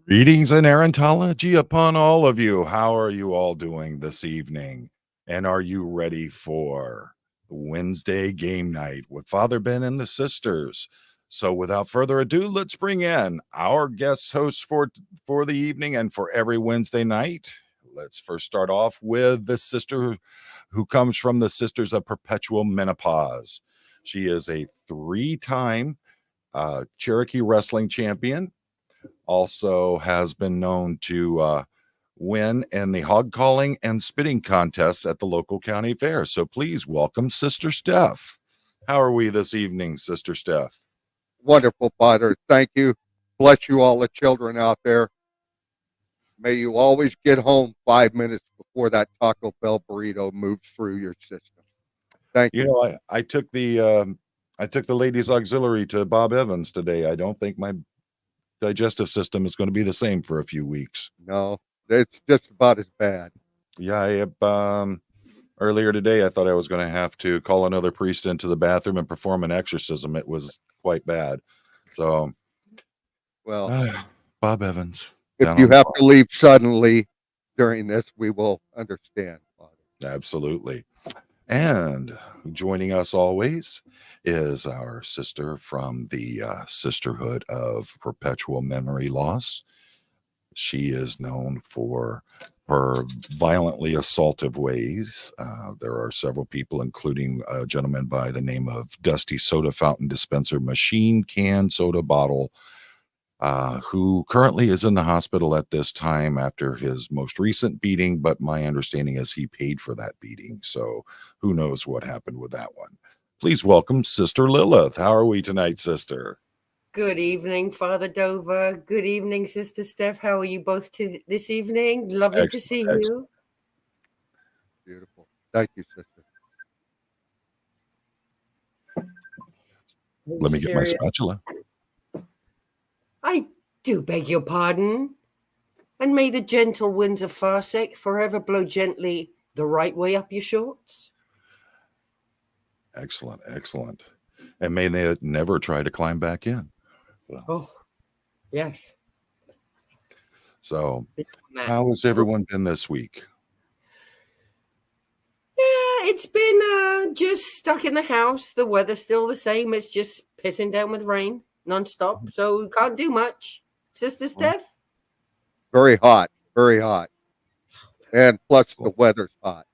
Greetings and errantology upon all of you. How are you all doing this evening? And are you ready for Wednesday game night with Father Ben and the sisters? So without further ado, let's bring in our guest host for the evening and for every Wednesday night. Let's first start off with the sister who comes from the Sisters of Perpetual Menopause. She is a three-time Cherokee wrestling champion, also has been known to win in the hog calling and spitting contests at the local county fair. So please welcome Sister Steph. How are we this evening, Sister Steph? Wonderful, Father. Thank you. Bless you, all the children out there. May you always get home 5 minutes before that Taco Bell burrito moves through your system. Thank you. You know, I took the ladies auxiliary to Bob Evans today. I don't think my digestive system is going to be the same for a few weeks. No, it's just about as bad. Yeah, earlier today I thought I was going to have to call another priest into the bathroom and perform an exorcism. It was quite bad. So, Well, Bob Evans. if you have to leave suddenly during this, we will understand, Father. Absolutely. And joining us always is our sister from the Sisterhood of Perpetual Memory Loss. She is known for her violently assaultive ways. There are several people, including a gentleman by the name of Dusty Soda Fountain Dispenser Machine Can Soda Bottle, who currently is in the hospital at this time after his most recent beating, but my understanding is he paid for that beating. So who knows what happened with that one. Please welcome Sister Lilith. How are we tonight, sister? Good evening, Father Dover. Good evening, Sister Steph. How are you both this evening? Lovely to see you. Beautiful. Thank you, sister. Let me get my spatula. I do beg your pardon. And may the gentle winds of Farsec forever blow gently the right way up your shorts. Excellent, excellent. And may they never try to climb back in. Oh, yes. So, how has everyone been this week? Yeah, it's been just stuck in the house. The weather's still the same. It's just pissing down with rain nonstop. So, we can't do much. Sister Steph? Very hot, very hot. And plus, the weather's hot.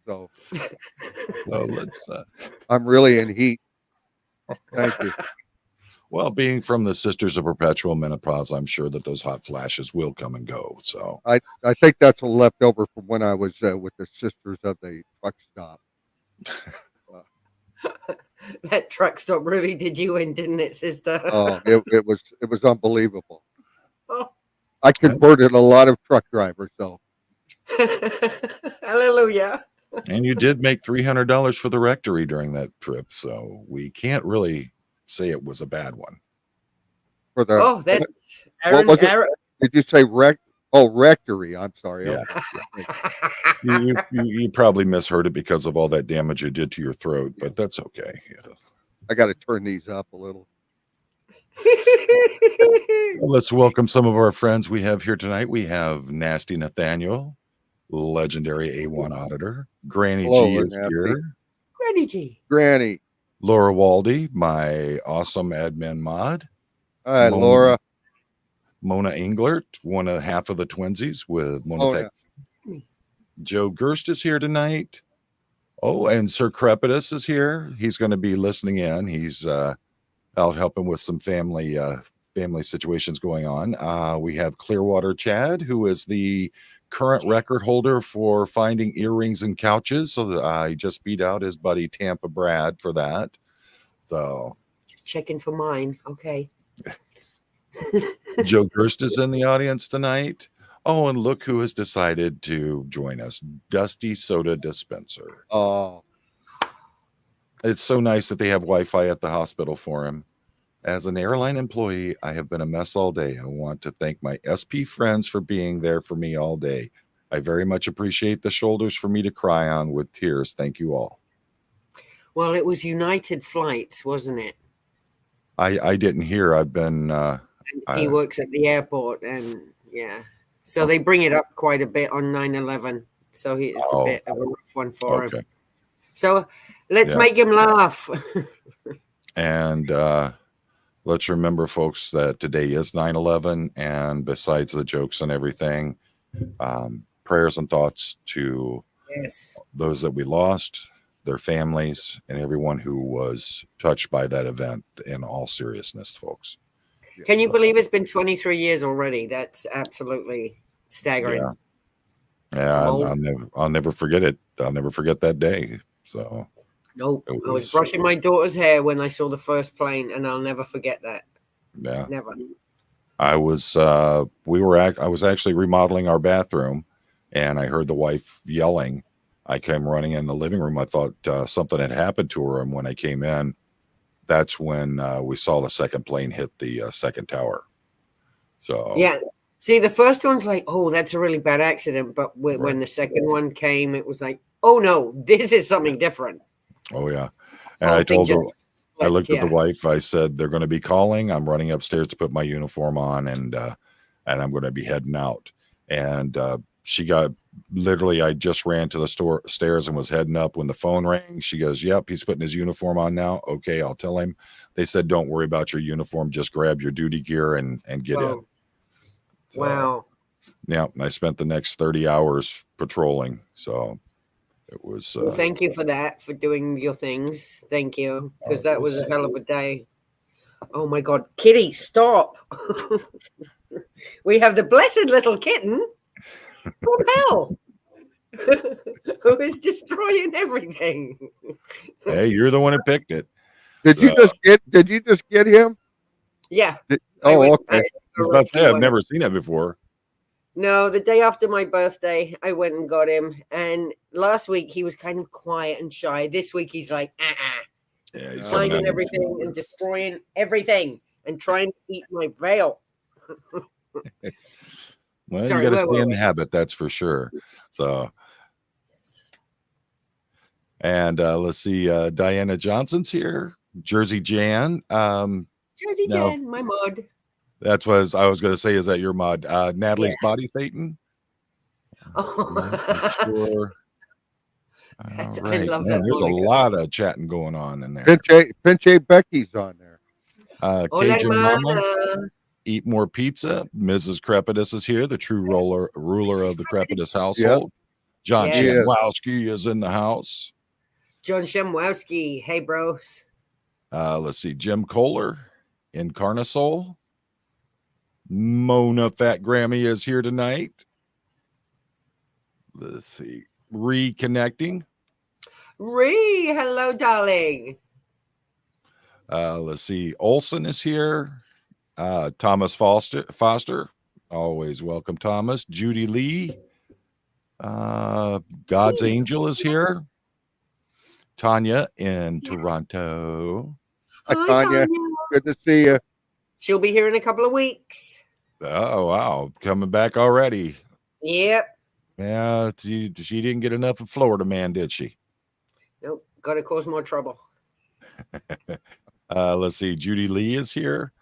So, let's. I'm really in heat. Thank you. Well, being from the Sisters of Perpetual Menopause, I'm sure that those hot flashes will come and go. So I think that's a leftover from when I was with the Sisters of the Truck Stop. That truck stop really did you in, didn't it, sister? Oh, it was unbelievable. Oh. I converted a lot of truck drivers, though. Hallelujah. And you did make $300 for the rectory during that trip, so we can't really say it was a bad one. For the that's what was it? Did you say rectory? I'm sorry. Yeah. you probably misheard it because of all that damage you did to your throat, but that's okay. Yeah. I got to turn these up a little. Let's welcome some of our friends we have here tonight. We have Nasty Nathaniel, legendary A1 auditor. Granny Hello, G is Nasty. here. Granny G. Granny. Laura Waldy, my awesome admin mod. Hi, Laura. Mona Englert, one of half of the twinsies with Mona. Joe Gerst is here tonight. Oh, and Sir Crepitus is here. He's going to be listening in. He's out helping with some family situations going on. We have Clearwater Chad, who is the current record holder for finding earrings and couches. So I just beat out his buddy Tampa Brad for that. So just checking for mine. Okay. Joe Gerst is in the audience tonight. Oh, and look who has decided to join us, Dusty Soda Dispenser. Oh, it's so nice that they have Wi-Fi at the hospital for him. As an airline employee, I have been a mess all day. I want to thank my SP friends for being there for me all day. I very much appreciate the shoulders for me to cry on with tears. Thank you all. Well, it was United Flights, wasn't it? I didn't hear. I've been He works at the airport, and so they bring it up quite a bit on 9/11. So it's a bit of a rough one for him. So let's make him laugh. And let's remember, folks, that today is 9/11, and besides the jokes and everything, prayers and thoughts to those that we lost, their families, and everyone who was touched by that event. In all seriousness, folks. Can you believe it's been 23 years already? That's absolutely staggering. Yeah, I'll never forget it. I'll never forget that day. So, nope. I was brushing my daughter's hair when I saw the first plane, and I'll never forget that. Yeah, never. I was actually remodeling our bathroom, and I heard the wife yelling. I came running in the living room. I thought something had happened to her, and when I came in, that's when we saw the second plane hit the second tower. So see, the first one's like, oh, that's a really bad accident, but when the second one came, it was like, oh no, this is something different. Oh yeah, and I told her. I looked at the wife. I said, "They're going to be calling. I'm running upstairs to put my uniform on, and I'm going to be heading out." And she got literally. I just ran to the stairs and was heading up when the phone rang. She goes, "Yep, he's putting his uniform on now." Okay, I'll tell him. They said, "Don't worry about your uniform. Just grab your duty gear and get in." So, wow. Yeah, I spent the next 30 hours patrolling. So. It was. Well, thank you for that, for doing your things. Thank you, because that was a hell of a day. Oh my God, Kitty, stop! We have the blessed little kitten from hell who is destroying everything. Hey, you're the one who picked it. Did you just get him? Yeah. Okay. I've never seen that before. No, the day after my birthday, I went and got him. And last week he was kind of quiet and shy. This week he's like, Yeah, he's finding everything and destroying everything and trying to eat my veil. Well, you got to stay in the habit, that's for sure. So, and let's see, Diana Johnson's here. Jersey Jan. Jersey Jan, my mod. That's what I was going to say. Is that your mod? Natalie's Body Thetan? Oh. Sure. Right. I love that. There's a lot of chatting going on in there. Pinche Becky's on there. Cajun Mama. Eat More Pizza. Mrs. Crepitus is here, the true ruler of the Crepitus household. Yep. John Shemwowski is in the house. John Shemwowski. Hey, bros. Let's see. Jim Kohler in Carnosol. Mona Fat Grammy is here tonight. Let's see. Reconnecting. Hello, darling. Let's see. Olson is here. Thomas Foster. Always welcome, Thomas. Judy Lee. God's Angel is here. Tanya in Toronto. Hi, Tanya. Good to see you. She'll be here in a couple of weeks. Oh, wow. Coming back already. Yep. Yeah, she didn't get enough of Florida Man, did she? Nope. Got to cause more trouble. Let's see. Judy Lee is here.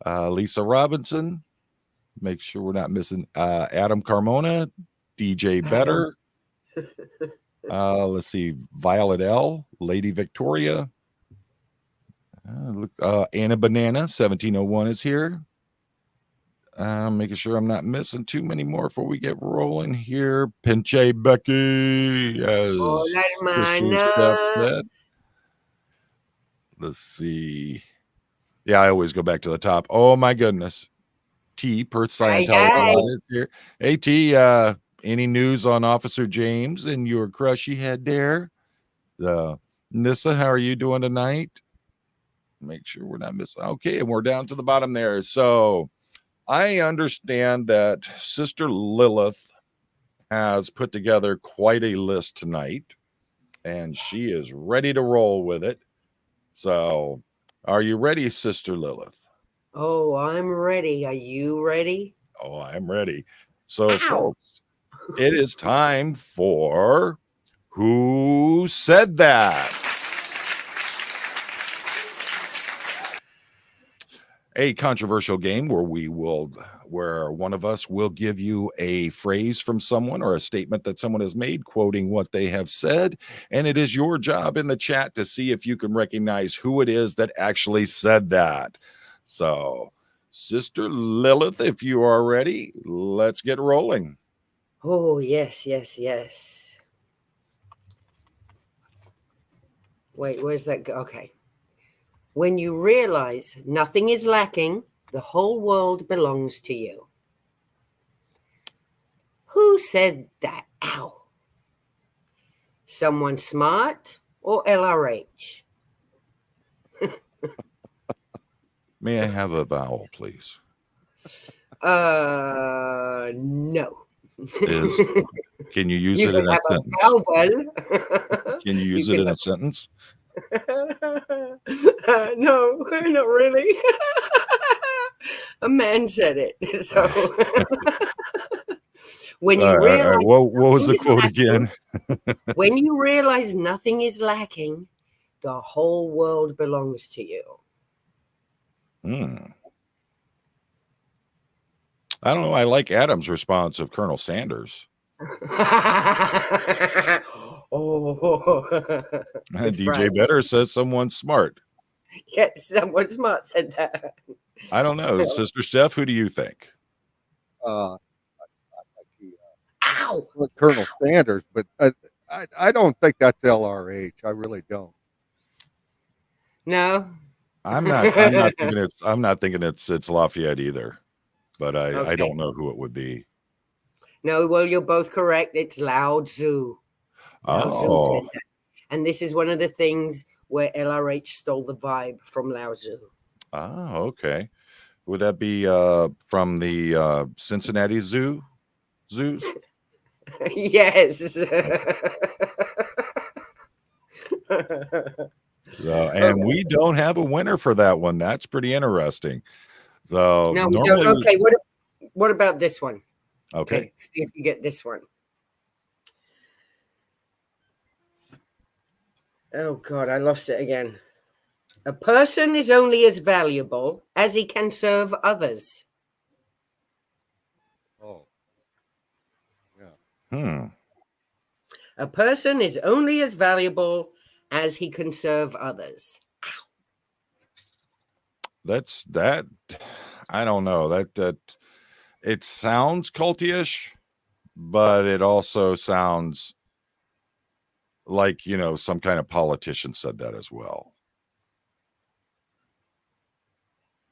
Lisa Robinson. Make sure we're not missing Adam Carmona. DJ Better. Let's see. Violet L. Lady Victoria. Anna Banana 1701 is here. Making sure I'm not missing too many more before we get rolling here. Pinche Becky, as Steph said. Let's see. Yeah, I always go back to the top. Oh my goodness. T, Perth Scientology is here. Hey T, any news on Officer James and your crush you had there? Nissa, how are you doing tonight? Make sure we're not missing. Okay, and we're down to the bottom there. So I understand that Sister Lilith has put together quite a list tonight, and she is ready to roll with it. So are you ready, Sister Lilith? Oh, I'm ready. Are you ready? Oh, I'm ready. So, folks, it is time for Who Said That? a controversial game where one of us will give you a phrase from someone or a statement that someone has made, quoting what they have said. And it is your job in the chat to see if you can recognize who it is that actually said that. So, Sister Lilith, if you are ready, let's get rolling. Oh, yes, yes, yes. Wait, where's that go? Okay. When you realize nothing is lacking, the whole world belongs to you. Who said that? Ow. Someone smart or LRH? May I have a vowel, please? No. Can you use You it can in a have a sentence? vowel. Can you use it in a sentence? No, not really. A man said it. So when you realize what was the nothing is quote lacking- again? when you realize nothing is lacking, the whole world belongs to you. I don't know. I like Adam's response of Colonel Sanders. Oh, DJ Better says someone smart. Yes, someone smart said that. I don't know. Sister Steph, who do you think? Ow! Colonel Sanders, but I don't think that's LRH. I really don't. No, I'm not thinking it's Lafayette either, but I don't know who it would be. No, well, you're both correct. It's Lao Tzu. Lao Tzu said that. And this is one of the things where LRH stole the vibe from Lao Tzu. Oh, okay. Would that be from the Cincinnati zoos? Yes. And we don't have a winner for that one. That's pretty interesting. So no, normally, okay. What about this one? Okay. See if you get this one. Oh God, I lost it again. A person is only as valuable as he can serve others. Oh, yeah. A person is only as valuable as he can serve others. That's that. I don't know that it sounds culty-ish, but it also sounds like, some kind of politician said that as well.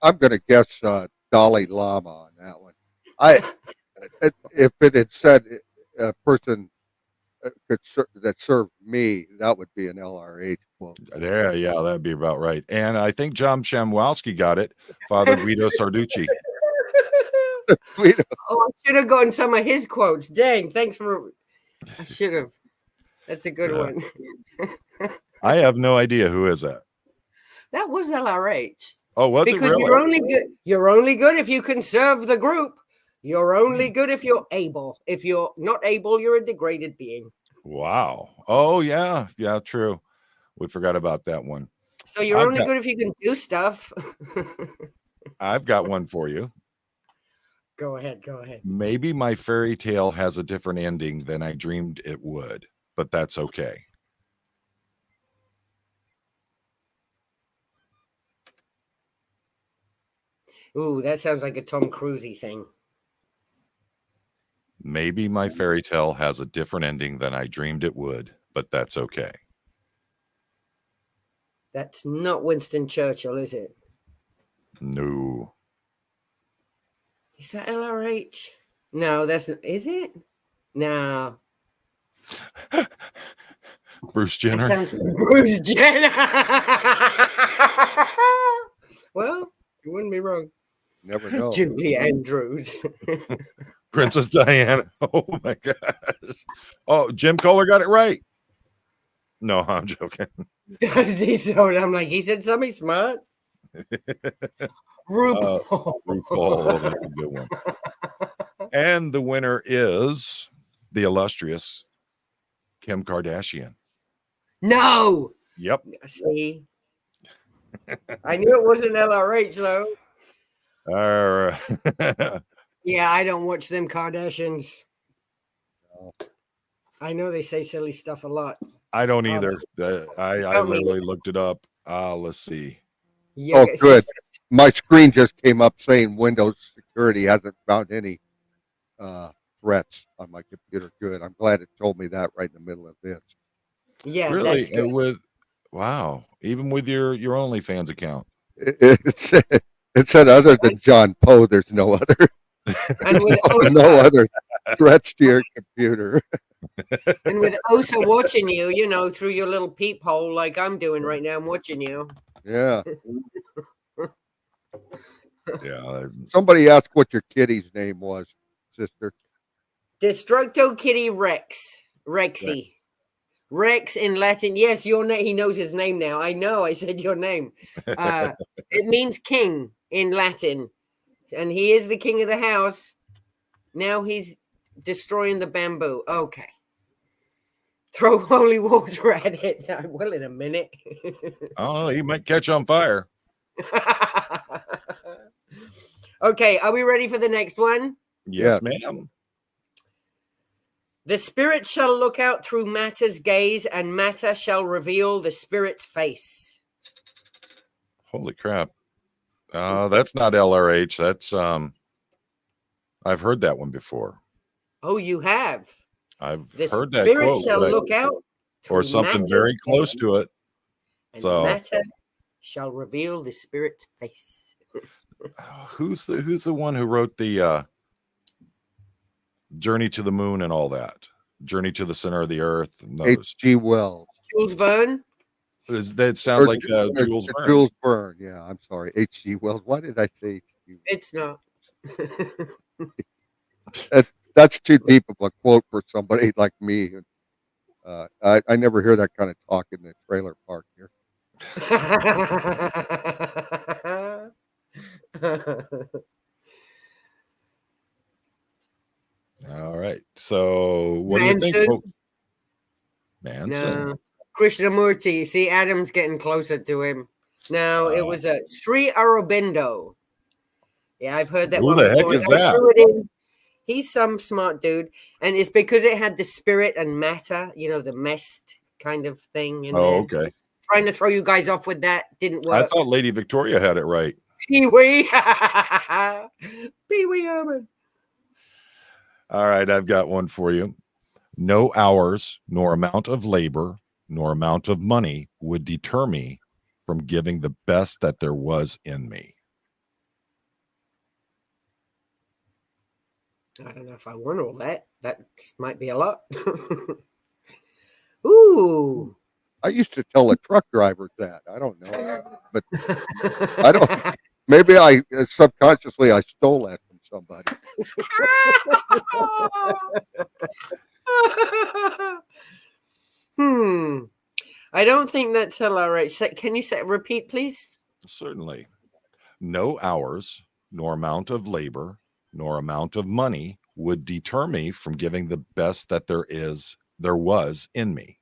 I'm going to guess Dalai Lama on that one. If it had said a person that served me, that would be an LRH quote. There, yeah, that'd be about right. And I think John Shamwowski got it. Father Guido Sarducci. Oh, I should have gotten some of his quotes. Dang, thanks for. I should have. That's a good one. I have no idea who is that. That was LRH. Oh, was because it really? you're only good. You're only good if you can serve the group. You're only good if you're able. If you're not able, you're a degraded being. Wow. Oh, yeah. Yeah, true. We forgot about that one. So you're only good if you can do stuff. I've got one for you. Go ahead. Go ahead. Maybe my fairy tale has a different ending than I dreamed it would, but that's okay. Ooh, that sounds like a Tom Cruise-y thing. Maybe my fairy tale has a different ending than I dreamed it would, but that's okay. That's not Winston Churchill, is it? No. Is that LRH? No, that's not. Is it? No. Bruce Jenner. That sounds like Bruce Jenner. Well, you wouldn't be wrong. Never know. Julie Andrews. Princess Diana. Oh my gosh. Oh, Jim Kohler got it right. No, I'm joking. Does he? So I'm like, he said something smart. RuPaul. RuPaul, that's a good one. And the winner is the illustrious Kim Kardashian. No. Yep. See, I knew it wasn't LRH though. Yeah, I don't watch them Kardashians. I know they say silly stuff a lot. I don't either. I literally looked it up. Let's see. Yeah, oh, good. My screen just came up saying Windows security hasn't found any threats on my computer. Good. I'm glad it told me that right in the middle of this. Yeah, really, that's good. Wow, even with your OnlyFans account. It said other than John Poe, there's no other. And with no other threats to your computer. And with Osa watching you, through your little peephole, like I'm doing right now, I'm watching you. Yeah. Yeah. Somebody asked what your kitty's name was, sister. Destructo Kitty Rex. Rexy. Rex in Latin. Yes, your name. He knows his name now. I know. I said your name. It means king in Latin. And he is the king of the house. Now he's destroying the bamboo. Okay. Throw holy water at it. I will in a minute. I don't know. He might catch on fire. Okay. Are we ready for the next one? Yes, ma'am. The spirit shall look out through matter's gaze, and matter shall reveal the spirit's face. Holy crap. That's not LRH. That's I've heard that one before. Oh, you have? I've the heard that spirit quote. Shall look out or something very close to it. And matter shall reveal the spirit's face. Who's the one who wrote the Journey to the Moon and all that? Journey to the Center of the Earth. H.G. Wells. Jules Verne? That sounds like Jules Verne. Jules Verne, yeah. I'm sorry. H.G. Wells. Why did I say H.G. It's not. That's too deep of a quote for somebody like me. I never hear that kind of talk in the trailer park here. All right. So what do you think? Manson. No. Krishnamurti. See, Adam's getting closer to him. No, it was Sri Aurobindo. Yeah, I've heard that one before. Who the heck is that? He's some smart dude. And it's because it had the spirit and matter, the mist kind of thing. Okay. Trying to throw you guys off with that. Didn't work. I thought Lady Victoria had it right. Pee-wee. Pee-wee Herman. All right, I've got one for you. No hours, nor amount of labor, nor amount of money would deter me from giving the best that there was in me. I don't know if I want all that. That might be a lot. Ooh. I used to tell the truck drivers that. I don't know. But I don't. Maybe I subconsciously I stole that from somebody. I don't think that's all right. Can you repeat, please? Certainly. No hours, nor amount of labor, nor amount of money would deter me from giving the best that there was in me.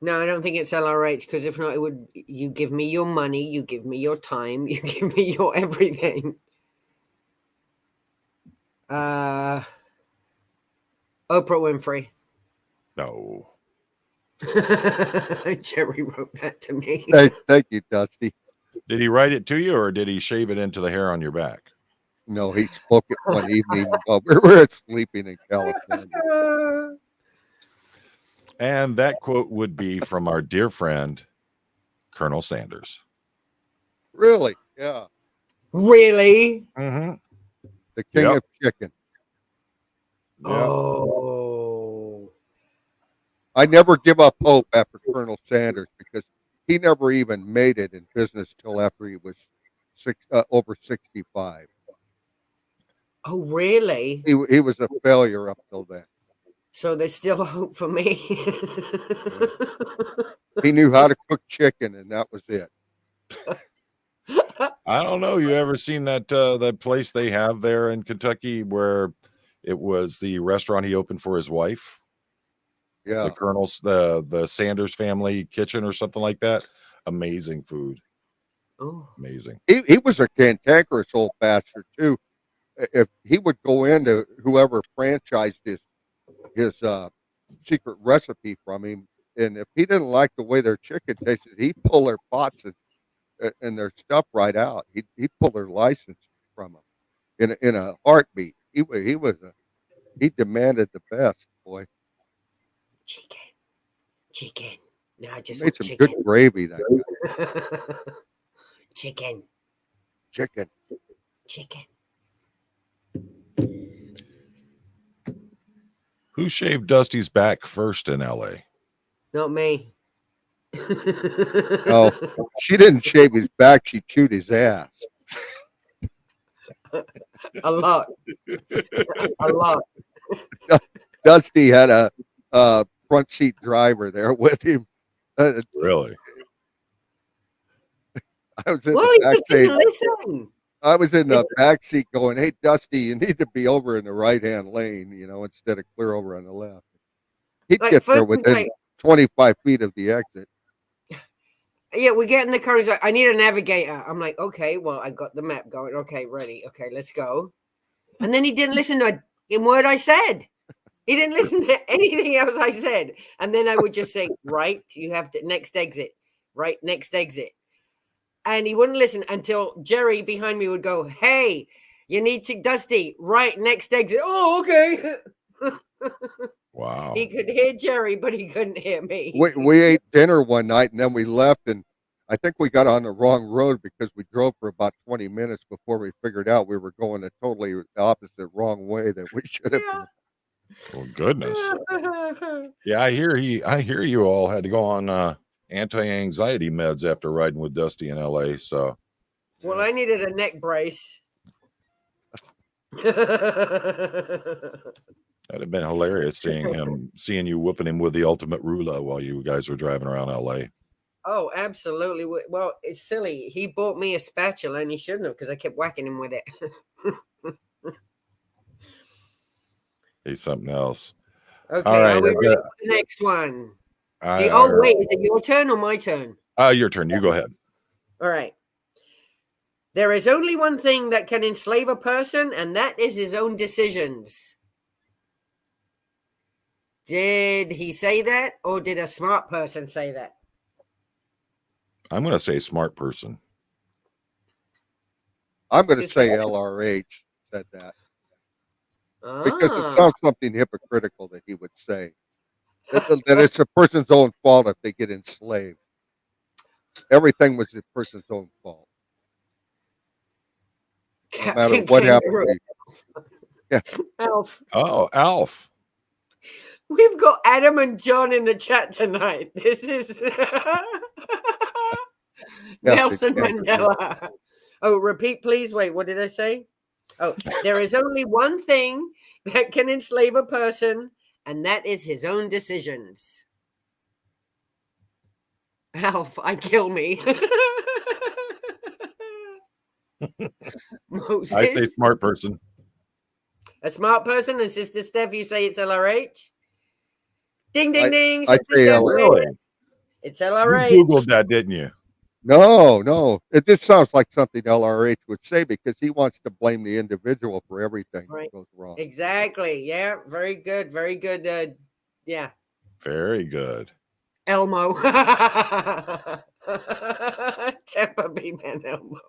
No, I don't think it's LRH, because if not, it would. You give me your money, you give me your time, you give me your everything. Oprah Winfrey. No. Jerry wrote that to me. Thank you, Dusty. Did he write it to you, or did he shave it into the hair on your back? No, he spoke it one evening while we were sleeping in California. And that quote would be from our dear friend, Colonel Sanders. Really? Yeah. Really? Mm-hmm. The king of chicken. Yep. Oh. I never give up hope after Colonel Sanders, because he never even made it in business till after he was over 65. Oh, really? He was a failure up till then. So there's still hope for me. Yeah. He knew how to cook chicken, and that was it. I don't know. You ever seen that place they have there in Kentucky where it was the restaurant he opened for his wife? Yeah. The Colonel's, the Sanders family kitchen or something like that. Amazing food. Oh, Amazing. He was a cantankerous old bastard too. If he would go into whoever franchised his secret recipe from him, and if he didn't like the way their chicken tasted, he'd pull their pots and their stuff right out. He'd pull their license from them in a heartbeat. He demanded the best, boy. chicken. Chicken. Now I He just made want some good chicken. gravy, that guy. Chicken. Chicken. Chicken. Who shaved Dusty's back first in LA? Not me. No, she didn't shave his back. She chewed his ass. A lot. A lot. Dusty had a front seat driver there with him. Really? I was in Well, the he back just saying, didn't listen. I was in the back seat going, "Hey, Dusty, you need to be over in the right hand lane, instead of clear over on the left." He'd Like, get there first he's within like, 25 feet of the exit. yeah, we get in the car. He's like, I need a navigator. I'm like, okay, well, I got the map going. Okay, ready. Okay, let's go. And then he didn't listen to a word I said. He didn't listen to anything else I said. And then I would just say, right, you have to next exit, right, next exit. And he wouldn't listen until Jerry behind me would go, hey, you need to, Dusty, right, next exit. Oh, okay. Wow. He could hear Jerry, but he couldn't hear me. We ate dinner one night and then we left, and I think we got on the wrong road because we drove for about 20 minutes before we figured out we were going a totally opposite wrong way that we should have been. Well, goodness. Yeah, I hear you all had to go on anti-anxiety meds after riding with Dusty in LA. So Well, I needed a neck brace. that'd have been hilarious seeing you whooping him with the ultimate ruler while you guys were driving around LA. Oh, absolutely. Well, it's silly. He bought me a spatula and he shouldn't have because I kept whacking him with it. He's something else. Okay, All right, are we ready for the next one? wait, Is it your turn or my turn? your turn. You go ahead. All right. There is only one thing that can enslave a person, and that is his own decisions. Did he say that, or did a smart person say that? I'm going to say smart person. I'm going to say LRH said that because it sounds something hypocritical that he would say. That it's a person's own fault if they get enslaved. Everything was the person's own fault. No matter what happened to you. Yeah. Alf. Oh, Alf. We've got Adam and John in the chat tonight. This is Nelson Mandela. Oh, repeat, please. Wait, what did I say? Oh, there is only one thing that can enslave a person, and that is his own decisions. Alf, I kill me. Moses. I say smart person. A smart person, and Sister Steph, you say it's LRH? Ding, ding, ding. I say LRH. It's LRH. You Googled that, didn't you? No. It just sounds like something LRH would say because he wants to blame the individual for everything that goes wrong. Exactly. Yeah. Very good. Very good. Yeah. Very good. Elmo. Tampa Bay man Elmo.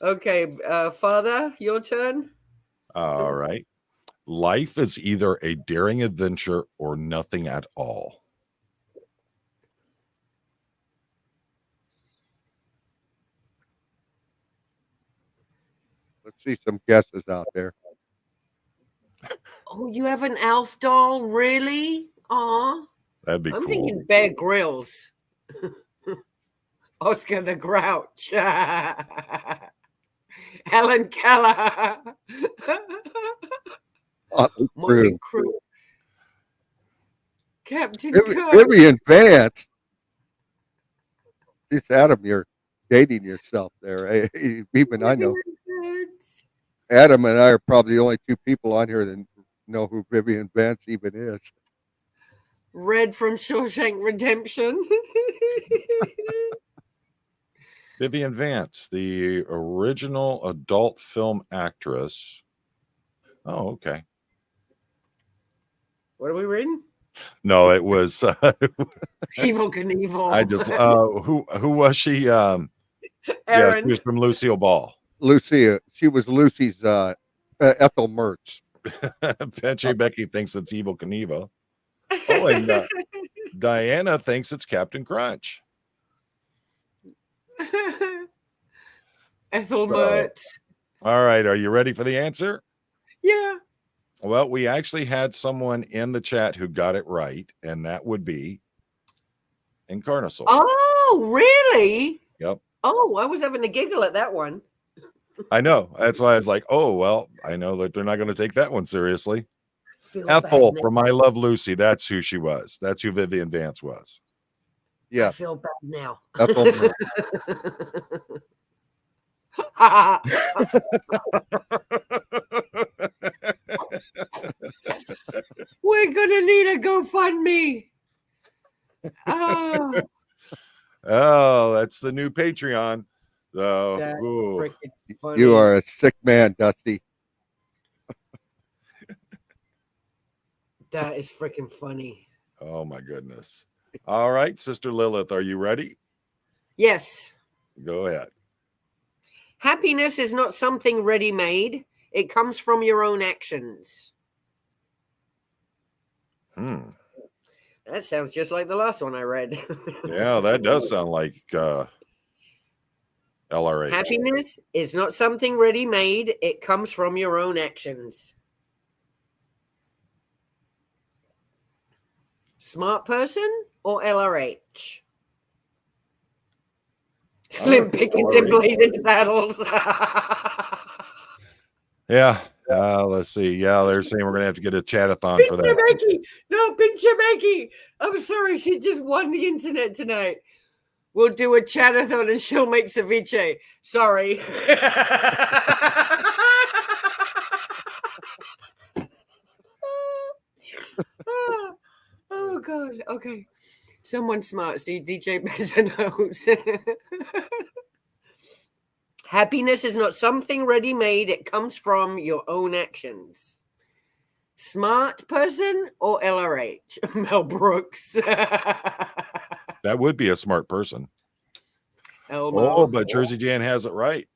Okay. Father, your turn. All right. Life is either a daring adventure or nothing at all. Let's see some guesses out there. Oh, you have an Alf doll? Really? Aw. That'd be cool. I'm thinking Bear Grylls. Oscar the Grouch. Helen Keller. Crew. Captain Vivian Vance. Just Adam, you're dating yourself there. Even I know. Adam and I are probably the only two people on here that know who Vivian Vance even is. Red from Shawshank Redemption. Vivian Vance, the original adult film actress. Oh, okay. What are we reading? No, it was Evil Knievel. I just who was she? Yeah, Aaron. she was from Lucille Ball. Lucia. She was Lucy's Ethel Mertz. Peche Becky thinks it's Evil Knievel. Oh, and Diana thinks it's Captain Crunch. Ethel Mertz. All right, are you ready for the answer? Yeah. Well, we actually had someone in the chat who got it right, and that would be Encarnacion. Oh, really? Yep. Oh, I was having a giggle at that one. I know. That's why I was like, oh, well, I know that they're not going to take that one seriously. Feel Ethel bad from I Love Lucy. That's who she was. That's who Vivian Vance was. now. Yeah, I feel bad now. Ethel Mertz. We're gonna need a GoFundMe. Oh, Oh, that's the new Patreon. that's Ooh. freaking funny. You are a sick man, Dusty. That is freaking funny. Oh my goodness. All right, Sister Lilith, are you ready? Yes. Go ahead. Happiness is not something ready-made. It comes from your own actions. That sounds just like the last one I read. Yeah, that does sound like LRH. Happiness is not something ready-made. It comes from your own actions. Smart person or LRH? Slim Pickens and Blazing Saddles. Yeah. Let's see. Yeah, they're saying we're gonna have to get a chat-a-thon for that. Becky. No, Pincher Becky. I'm sorry, she just won the internet tonight. We'll do a chat-a-thon and she'll make ceviche. Sorry. Oh God. Okay. Someone smart. See, DJ better knows. Happiness is not something ready-made. It comes from your own actions. Smart person or LRH? Mel Brooks. That would be a smart person. Elmo. Oh, but Jersey Jan has it right.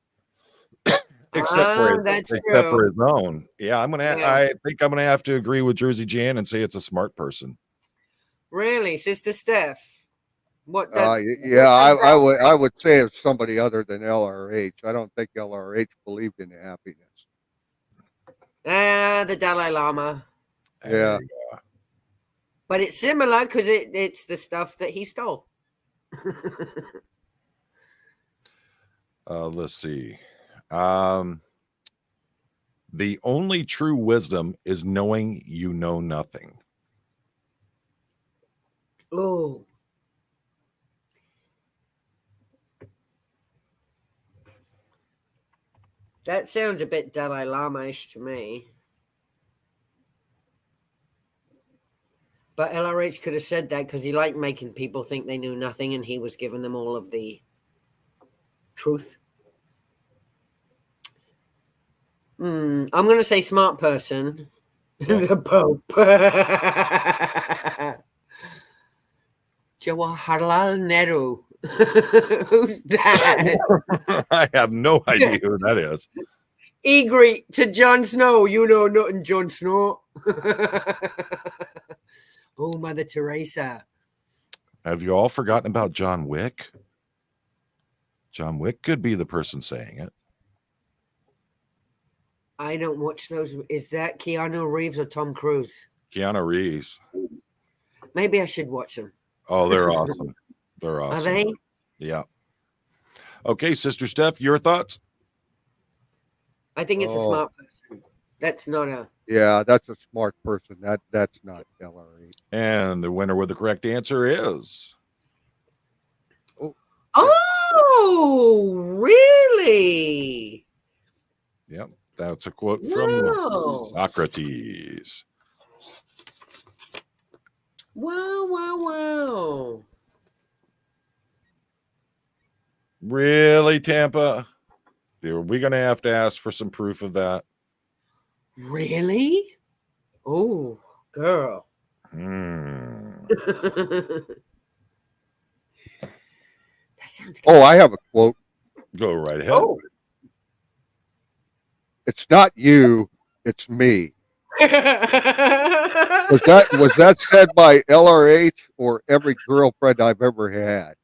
except for his own. Yeah, I think I'm gonna have to agree with Jersey Jan and say it's a smart person. Really, Sister Steph? What? Yeah, I would say it's somebody other than LRH. I don't think LRH believed in happiness. The Dalai Lama. Yeah. But it's similar because it's the stuff that he stole. Let's see. The only true wisdom is knowing you know nothing. Oh. That sounds a bit Dalai Lama-ish to me. But LRH could have said that because he liked making people think they knew nothing and he was giving them all of the truth. I'm going to say smart person. Yeah. The Pope. Jawaharlal Nehru. Who's that? I have no idea who that is. Egret to Jon Snow. You know nothing, Jon Snow. Oh, Mother Teresa. Have you all forgotten about John Wick? John Wick could be the person saying it. I don't watch those. Is that Keanu Reeves or Tom Cruise? Keanu Reeves. Maybe I should watch them. Oh, they're awesome. They're awesome. Are they? Yeah. Okay, Sister Steph, your thoughts? I think it's a smart person. That's not a... Yeah, that's a smart person. That's not LRE. And the winner with the correct answer is... Oh, really? Yep. That's a quote from Wow. Socrates. Wow, wow, wow. Really, Tampa? Are we going to have to ask for some proof of that? Really? Oh, girl. Hmm. That sounds good. Oh, I have a quote. Go right ahead. Oh. It's not you, it's me. Was that said by LRH or every girlfriend I've ever had?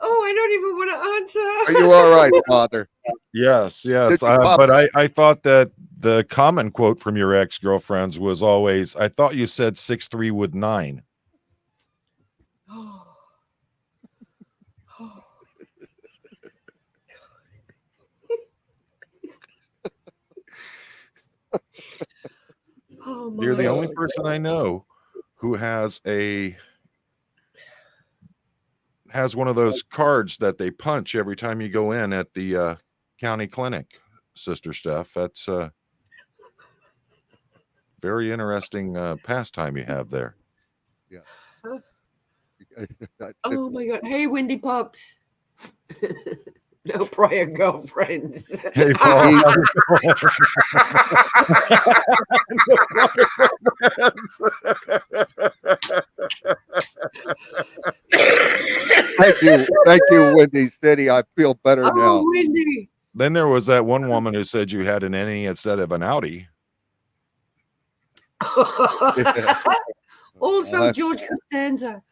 Oh, I don't even want to answer. Are you all right, Father? Yes. Did you pop But a- I thought that the common quote from your ex-girlfriends was always, I thought you said 6'3" with 9. Oh. Oh my You're the only God. person I know who has one of those cards that they punch every time you go in at the county clinic, Sister Steph. That's a very interesting pastime you have there. Yeah. Oh my God. Hey, Windy Pops. No prior girlfriends. Hey, Paul. He- how's it going? Thank you, Windy City. I feel better Oh, now. Windy. Then there was that one woman who said you had an innie instead of an outie. Also, George Costanza.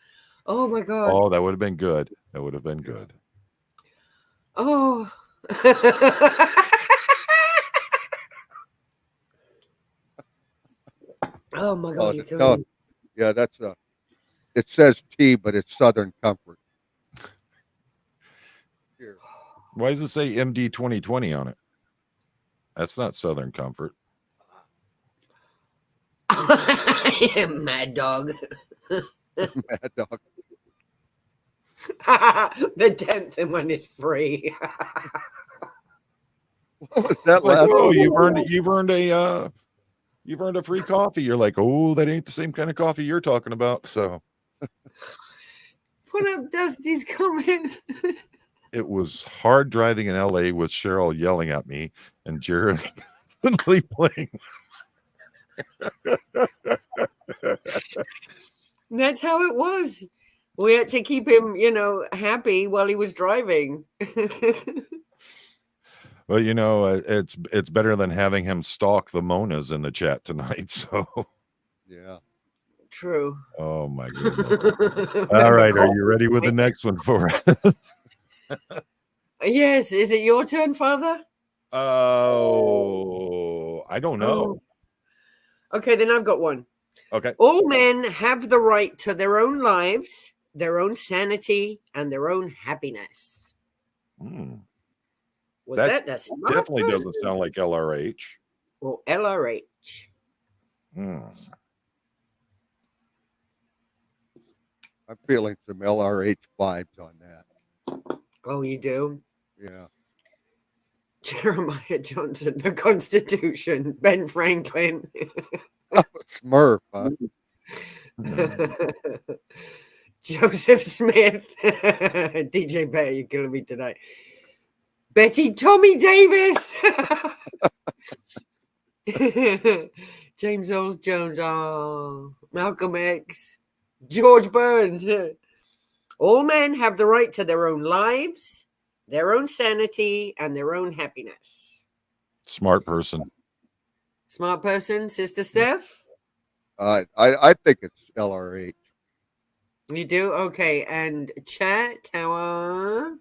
Oh my God. Oh, that would have been good. That would have been good. Oh. Oh my God. You're killing me. Yeah, that's it says tea, but it's Southern Comfort. Here. Why does it say MD 2020 on it? That's not Southern Comfort. Mad dog. Mad Dog. The 10th one is free. What was that Like, last oh, one? you've earned a free coffee. You're like, oh, that ain't the same kind of coffee you're talking about. So Put up Dusty's coming. it was hard driving in LA with Cheryl yelling at me and Jared playing. That's how it was. We had to keep him, happy while he was driving. Well, it's better than having him stalk the Monas in the chat tonight. So Yeah. True. oh my goodness. All right, are you ready with the next one for us? Yes. Is it your turn, Father? Oh, I don't know. Okay, then I've got one. Okay. All men have the right to their own lives, their own sanity, and their own happiness. Was That definitely doesn't sound like LRH. Or LRH? I'm feeling some LRH vibes on that. Oh, you do? Yeah. Jeremiah Johnson, the Constitution, Ben Franklin. Smurf, huh? Joseph Smith. DJ Bear, you're killing me tonight. Betty Tommy Davis. James Earl Jones. Oh, Malcolm X. George Burns. All men have the right to their own lives, their own sanity, and their own happiness. Smart person. Smart person, Sister Steph? I think it's LRH. You do? Okay. And chat tower.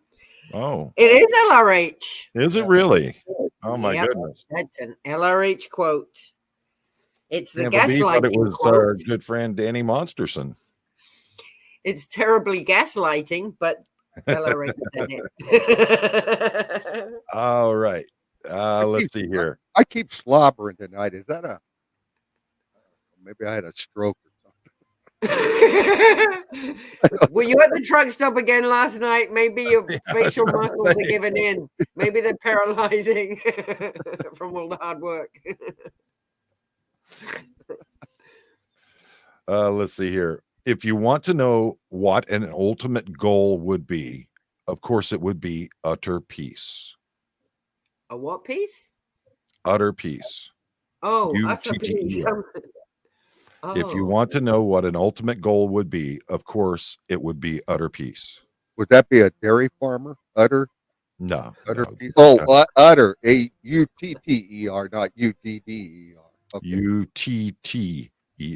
Oh. It is LRH. Is it really? Oh my Yep, goodness. that's an LRH quote. It's the Tampa B thought it gaslighting was quote. our good friend Danny Monsterson. It's terribly gaslighting, but LRH said it. All right. Let's see here. I keep slobbering tonight. Is that maybe I had a stroke or Were you at the truck stop again last night? Maybe your Yeah, I was facial gonna muscles say. are giving in. Maybe they're paralyzing from all the hard work. Let's see here. If you want to know what an ultimate goal would be, of course, it would be utter peace. A what piece? Utter peace. Oh, utter peace. UTTER. If you Oh, want to know what an ultimate goal would be, of course, it would be utter peace. would that be a dairy farmer? Utter No, utter. no. Utter. Utter, not Udder. Okay. UTTER.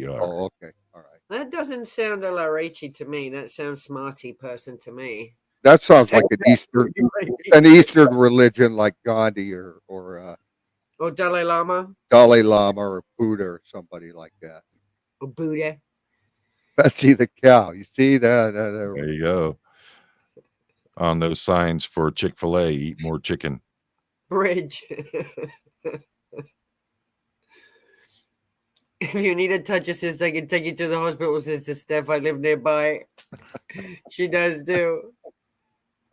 Oh, okay. All right. that doesn't sound LRH to me. That sounds smarty person to me. That sounds like an Eastern religion like Gandhi or Or Dalai Lama Dalai Lama or Buddha or somebody like that. or Buddha. Betsy the cow. You see that? There you go. On those signs for Chick-fil-A, eat more chicken. Bridge. If you need a touch assist, I can take you to the hospital, Sister Steph. I live nearby. She does too.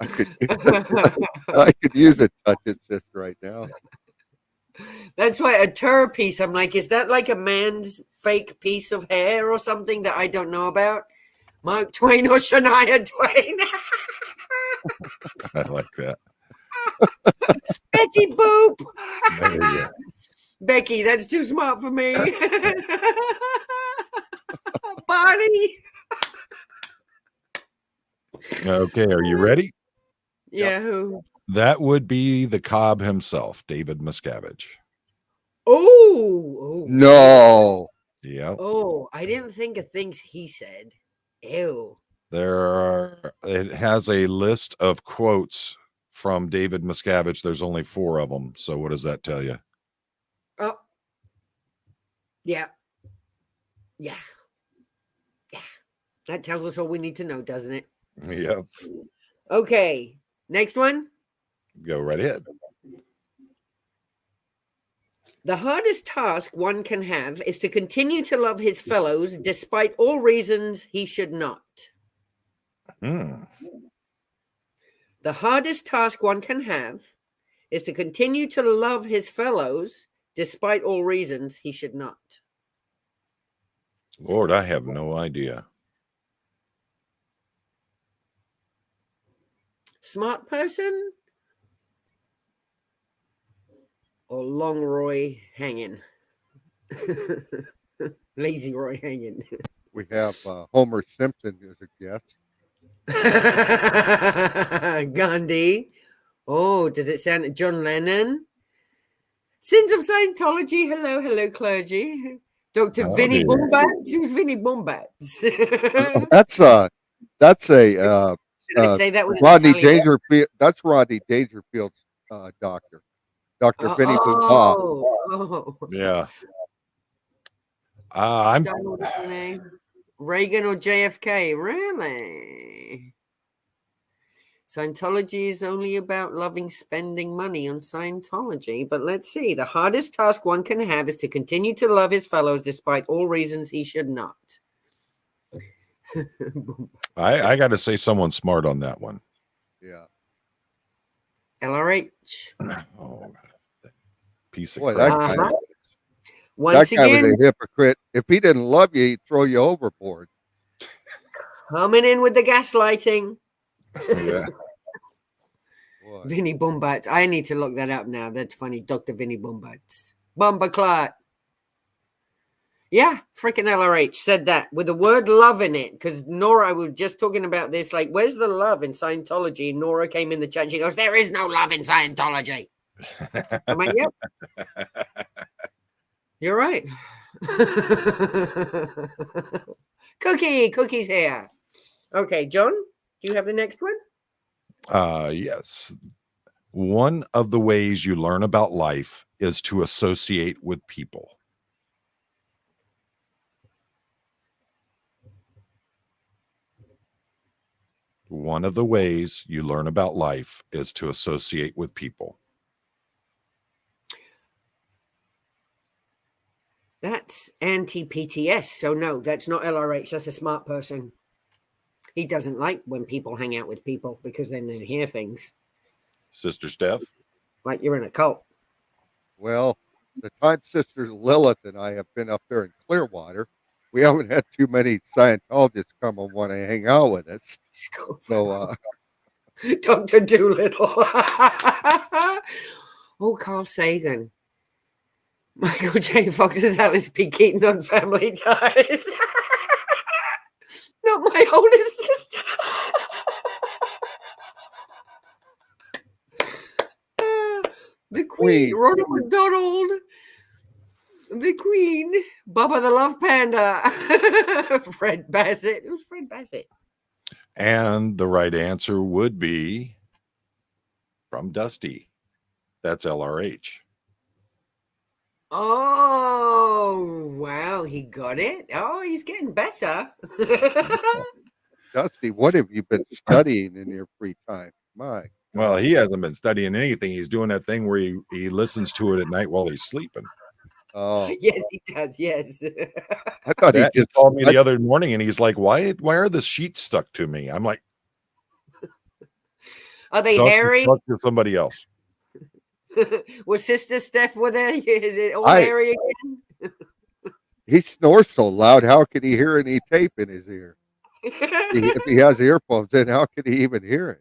I could use a touch assist right now. That's why a tur piece. I'm like, is that like a man's fake piece of hair or something that I don't know about? Mark Twain or Shania Twain? I like that. Betty Boop. There you go. Becky, that's too smart for me. Barney. Okay, are you ready? Yeah, who? That would be the Cobb himself, David Miscavige. Oh. No. Yeah. Oh, I didn't think of things he said. Ew. It has a list of quotes from David Miscavige. There's only 4 of them. So what does that tell you? Oh. Yeah. Yeah. Yeah. That tells us all we need to know, doesn't it? Yep. Okay. Next one. Go right ahead. The hardest task one can have is to continue to love his fellows despite all reasons he should not. Hmm. The hardest task one can have is to continue to love his fellows despite all reasons he should not. Lord, I have no idea. Smart person or long Roy hanging? Lazy Roy hanging. We have Homer Simpson as a guest. Gandhi. Oh, does it sound John Lennon? Sins of Scientology. Hello, hello, clergy. Dr. Oh, Vinnie dear. Bombats. Who's Vinnie Bombats? Should That's a I say that with an Rodney Italian? Dangerfield. That's Rodney Dangerfield's doctor, Dr. Vinnie Boomba. Oh. Yeah. I'm Stalin was the name. Reagan or JFK? Really? Scientology is only about loving spending money on Scientology. But let's see. The hardest task one can have is to continue to love his fellows despite all reasons he should not. I got to say someone smart on that one. Yeah. LRH. Oh, piece of Boy, crap. that guy, Once that guy again, was a hypocrite. If he didn't love you, he'd throw you overboard. coming in with the gaslighting. Yeah. Boy. Vinnie Bombats. I need to look that up now. That's funny. Dr. Vinnie Bombats. Bombaclat. Yeah, freaking LRH said that with the word love in it. Because Nora, I was just talking about this. Like, where's the love in Scientology? And Nora came in the chat and she goes, there is no love in Scientology. I'm like, yep. You're right. Cookie's here. Okay, John, do you have the next one? Yes. One of the ways you learn about life is to associate with people. One of the ways you learn about life is to associate with people. that's anti-PTS. So no, that's not LRH. That's a smart person. He doesn't like when people hang out with people because then they hear things Sister Steph. like you're in a cult. Well, the time Sister Lilith and I have been up there in Clearwater, we haven't had too many Scientologists come and want to hang out with us. So, Dr. Doolittle. Oh, Carl Sagan. Michael J. Fox's Alice P. Keaton on Family Ties. Not my oldest sister. The Queen, Ronald McDonald. The Queen, Bubba the Love Panda, Fred Bassett. Who's Fred Bassett? And the right answer would be from Dusty. That's LRH. Oh, wow. He got it. Oh, he's getting better. Dusty, what have you been studying in your free time? My Well, he hasn't been studying anything. He's doing that thing where he listens to it at night while he's sleeping. Oh, yes, he does. Yes. I thought he just called me the other morning and he's like, why are the sheets stuck to me? I'm like, are they hairy? Talk to somebody else. Was Sister Steph with her? Is it all hairy again? He snores so loud. How can he hear any tape in his ear? If he has earphones in, how can he even hear it?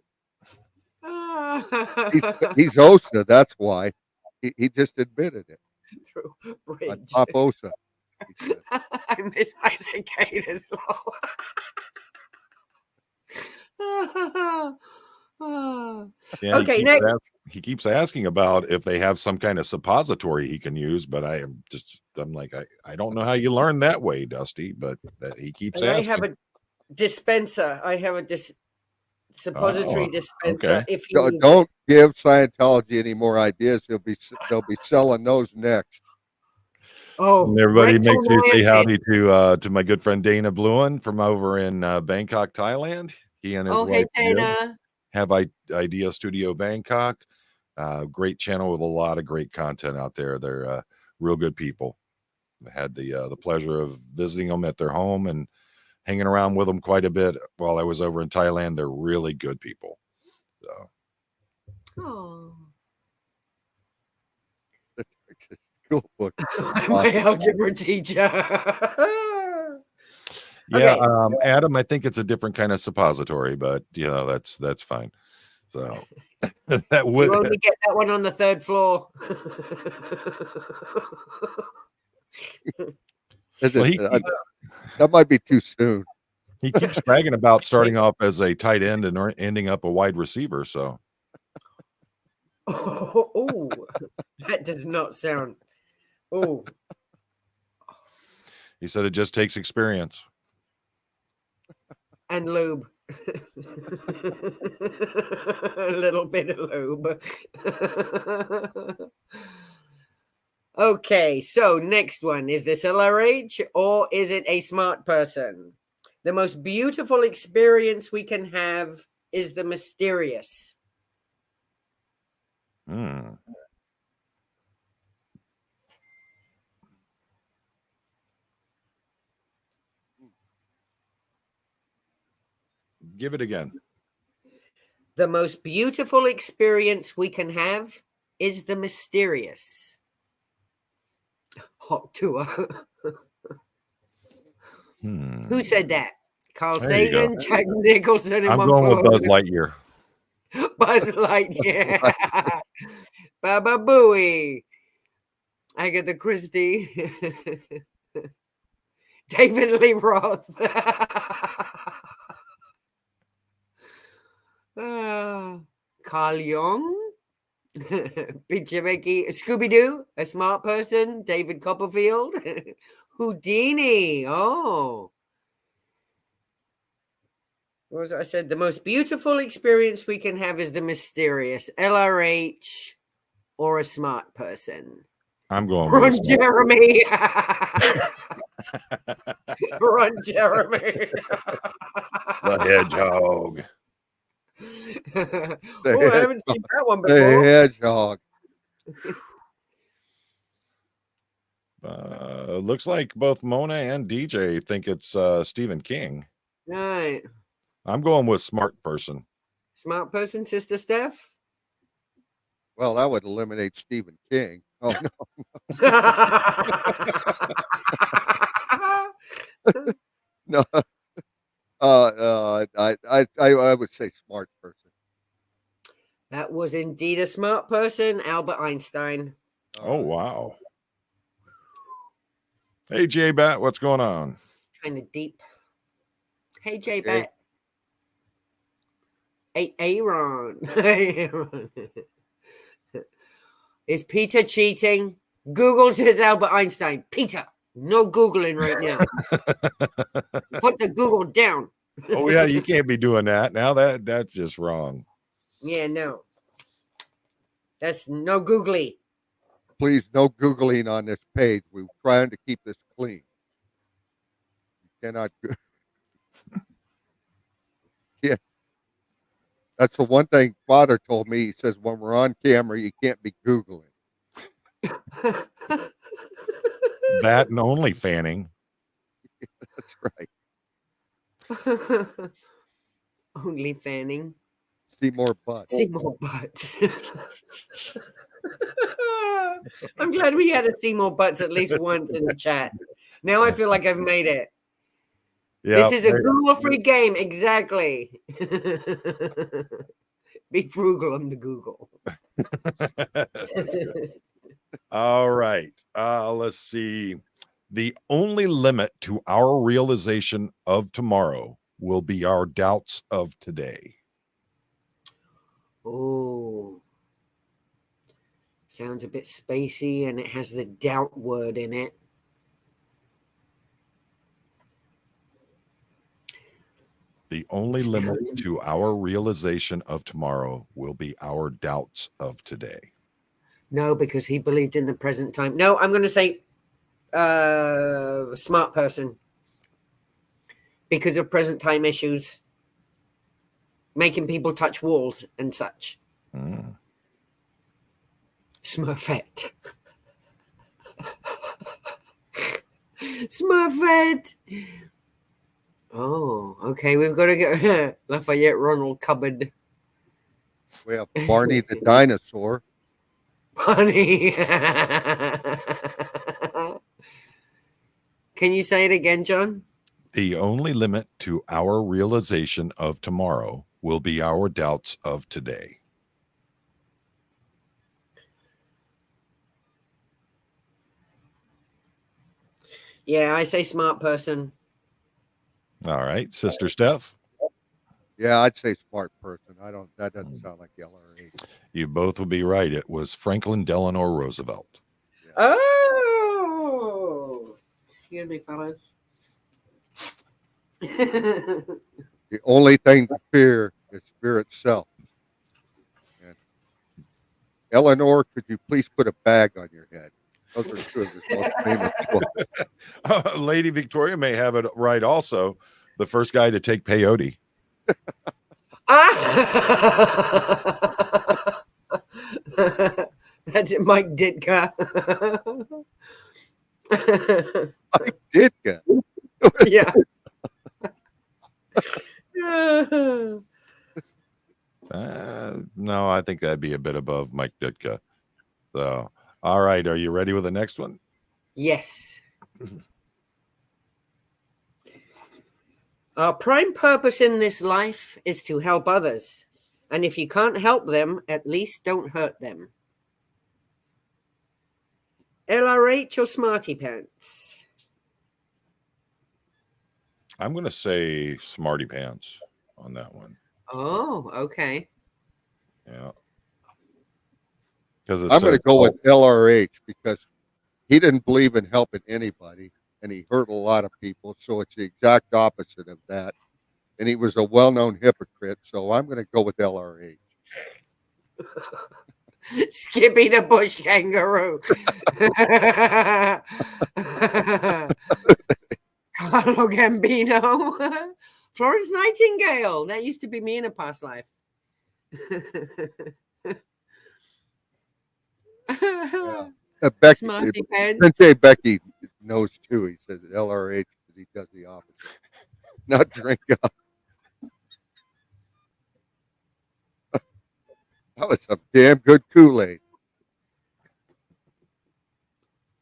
He's OSA. That's why. He just admitted it. Through bridge. On top OSA. I miss my cicadas. Yeah, okay, next. He keeps asking about if they have some kind of suppository he can use, but I'm like, I don't know how you learn that way, Dusty, but he keeps asking. I have a dispenser. I have a suppository dispenser. Okay. If you don't give Scientology any more ideas, they'll be selling those next. Oh, and everybody, make sure you say howdy to my good friend Dana Bluin from over in Bangkok, Thailand. He and his wife Dana. have Idea Studio Bangkok. Great channel with a lot of great content out there. They're real good people. I had the pleasure of visiting them at their home and hanging around with them quite a bit while I was over in Thailand. They're really good people. So. Oh. The Texas school book. My algebra teacher. Yeah, okay. Adam, I think it's a different kind of suppository, but that's fine. So that would you only get that one on the third floor. That might be too soon. He keeps bragging about starting off as a tight end and ending up a wide receiver. So, oh, that does not sound. Oh, he said it just takes experience and lube. A little bit of lube. Okay, so next one. Is this LRH or is it a smart person? The most beautiful experience we can have is the mysterious. Give it again. The most beautiful experience we can have is the mysterious. Hot tour. Who said that? Carl Sagan, Jack Nicholson, and I'm going with Buzz Lightyear. Buzz Lightyear. Baba Booey. Agatha Christie. David Lee Roth. Carl Jung. Picture Mickey. Scooby-Doo. A smart person. David Copperfield. Houdini. Oh. What was it? I said the most beautiful experience we can have is the mysterious. LRH or a smart person. I'm going Ron Jeremy. Ron Jeremy. The Hedgehog. I haven't seen that one before. The Hedgehog. Looks like both Mona and DJ think it's Stephen King. Right. I'm going with smart person. Smart person, Sister Steph. Well, that would eliminate Stephen King. Oh no, no. I would say smart person. That was indeed a smart person, Albert Einstein. Oh, wow. Hey, J-Bat, what's going on? Kind of deep. Hey, J Okay. Bet. Hey, Aaron. Is Peter cheating? Google says Albert Einstein. Peter, no Googling right now. Put the Google down. Oh, yeah, you can't be doing that. Now that's just wrong. Yeah, no. That's no googly. Please, no Googling on this page. We're trying to keep this clean. You cannot. Yeah. That's the one thing Father told me. He says, when we're on camera, you can't be Googling. That and only fanning. That's right. Only fanning. See more butts. See more butts. I'm glad we had to see more butts at least once in the chat. Now I feel like I've made it. Yeah, This is a Google-free game. Exactly. Be frugal on the Google. All right. Let's see. The only limit to our realization of tomorrow will be our doubts of today. Oh. Sounds a bit spacey, and it has the doubt word in it. The only limit to our realization of tomorrow will be our doubts of today. No, because he believed in the present time. No, I'm going to say smart person. Because of present time issues. Making people touch walls and such. Mm. Smurfette. Smurfette. Oh, okay. We've got to get Lafayette Ronald cupboard. We have Barney the dinosaur. Barney. Can you say it again, John? The only limit to our realization of tomorrow will be our doubts of today. Yeah, I say smart person. All right, Sister Steph. Yeah, I'd say smart person. That doesn't sound like LRA. You both would be right. It was Franklin Delano Roosevelt. Yeah. Oh, excuse me, fellas. The only thing to fear is fear itself. And Eleanor, could you please put a bag on your head? Those are two of his most famous quotes. Lady Victoria may have it right also. The first guy to take peyote. That's it, Mike Ditka. Mike Ditka. Yeah. No, I think that'd be a bit above Mike Ditka. So, all right. Are you ready with the next one? Yes. Our prime purpose in this life is to help others. And if you can't help them, at least don't hurt them. LRH or Smarty Pants? I'm going to say Smarty Pants on that one. Oh, okay. Yeah. Because I'm going to go with LRH because he didn't believe in helping anybody and he hurt a lot of people. So it's the exact opposite of that. And he was a well-known hypocrite. So I'm going to go with LRH. Skippy the bush kangaroo. Carlo Gambino. Florence Nightingale. That used to be me in a past life. Becky, Smarty Pants. Sensei Becky knows too. He says LRH because he does the opposite. Not drink up. That was some damn good Kool-Aid.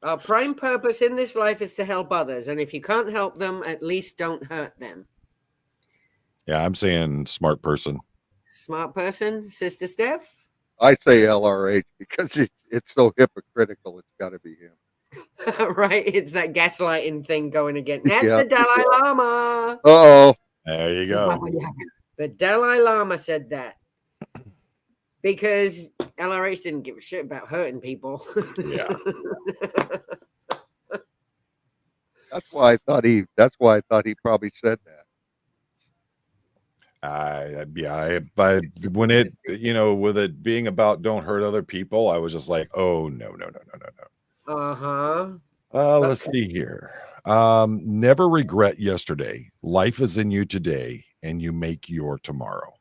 Our prime purpose in this life is to help others, and if you can't help them, at least don't hurt them. Yeah, I'm saying smart person. Smart person, Sister Steph? I say LRH because it's so hypocritical. It's got to be him. Right, it's that gaslighting thing going again. That's Yeah. the Dalai Lama. Uh-oh. There you go. The Dalai Lama said that because LRH didn't give a shit about hurting people. Yeah. That's why I thought he probably said that. But when it, with it being about don't hurt other people, I was just like, oh no. Uh-huh. Let's see here. Never regret yesterday. Life is in you today, and you make your tomorrow.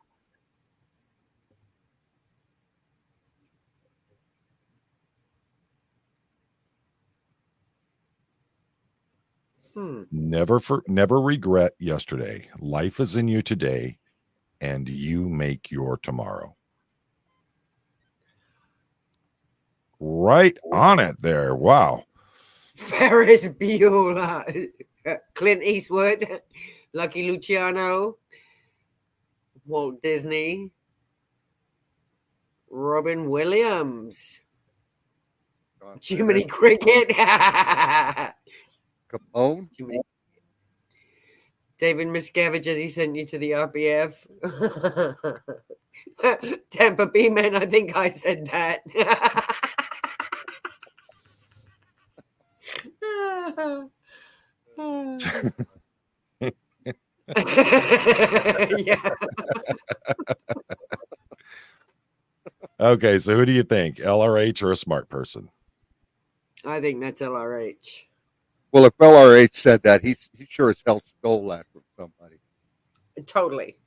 Never regret yesterday. Life is in you today, and you make your tomorrow. Right on it there. Wow. Ferris Bueller, Clint Eastwood, Lucky Luciano, Walt Disney, Robin Williams, Jiminy Cricket, Capone? David Miscavige as he sent you to the RPF. Tampa Bay Man, I think I said that. Yeah. Okay, so who do you think? LRH or a smart person? I think that's LRH. Well, if LRH said that, he sure as hell stole that from somebody. Totally.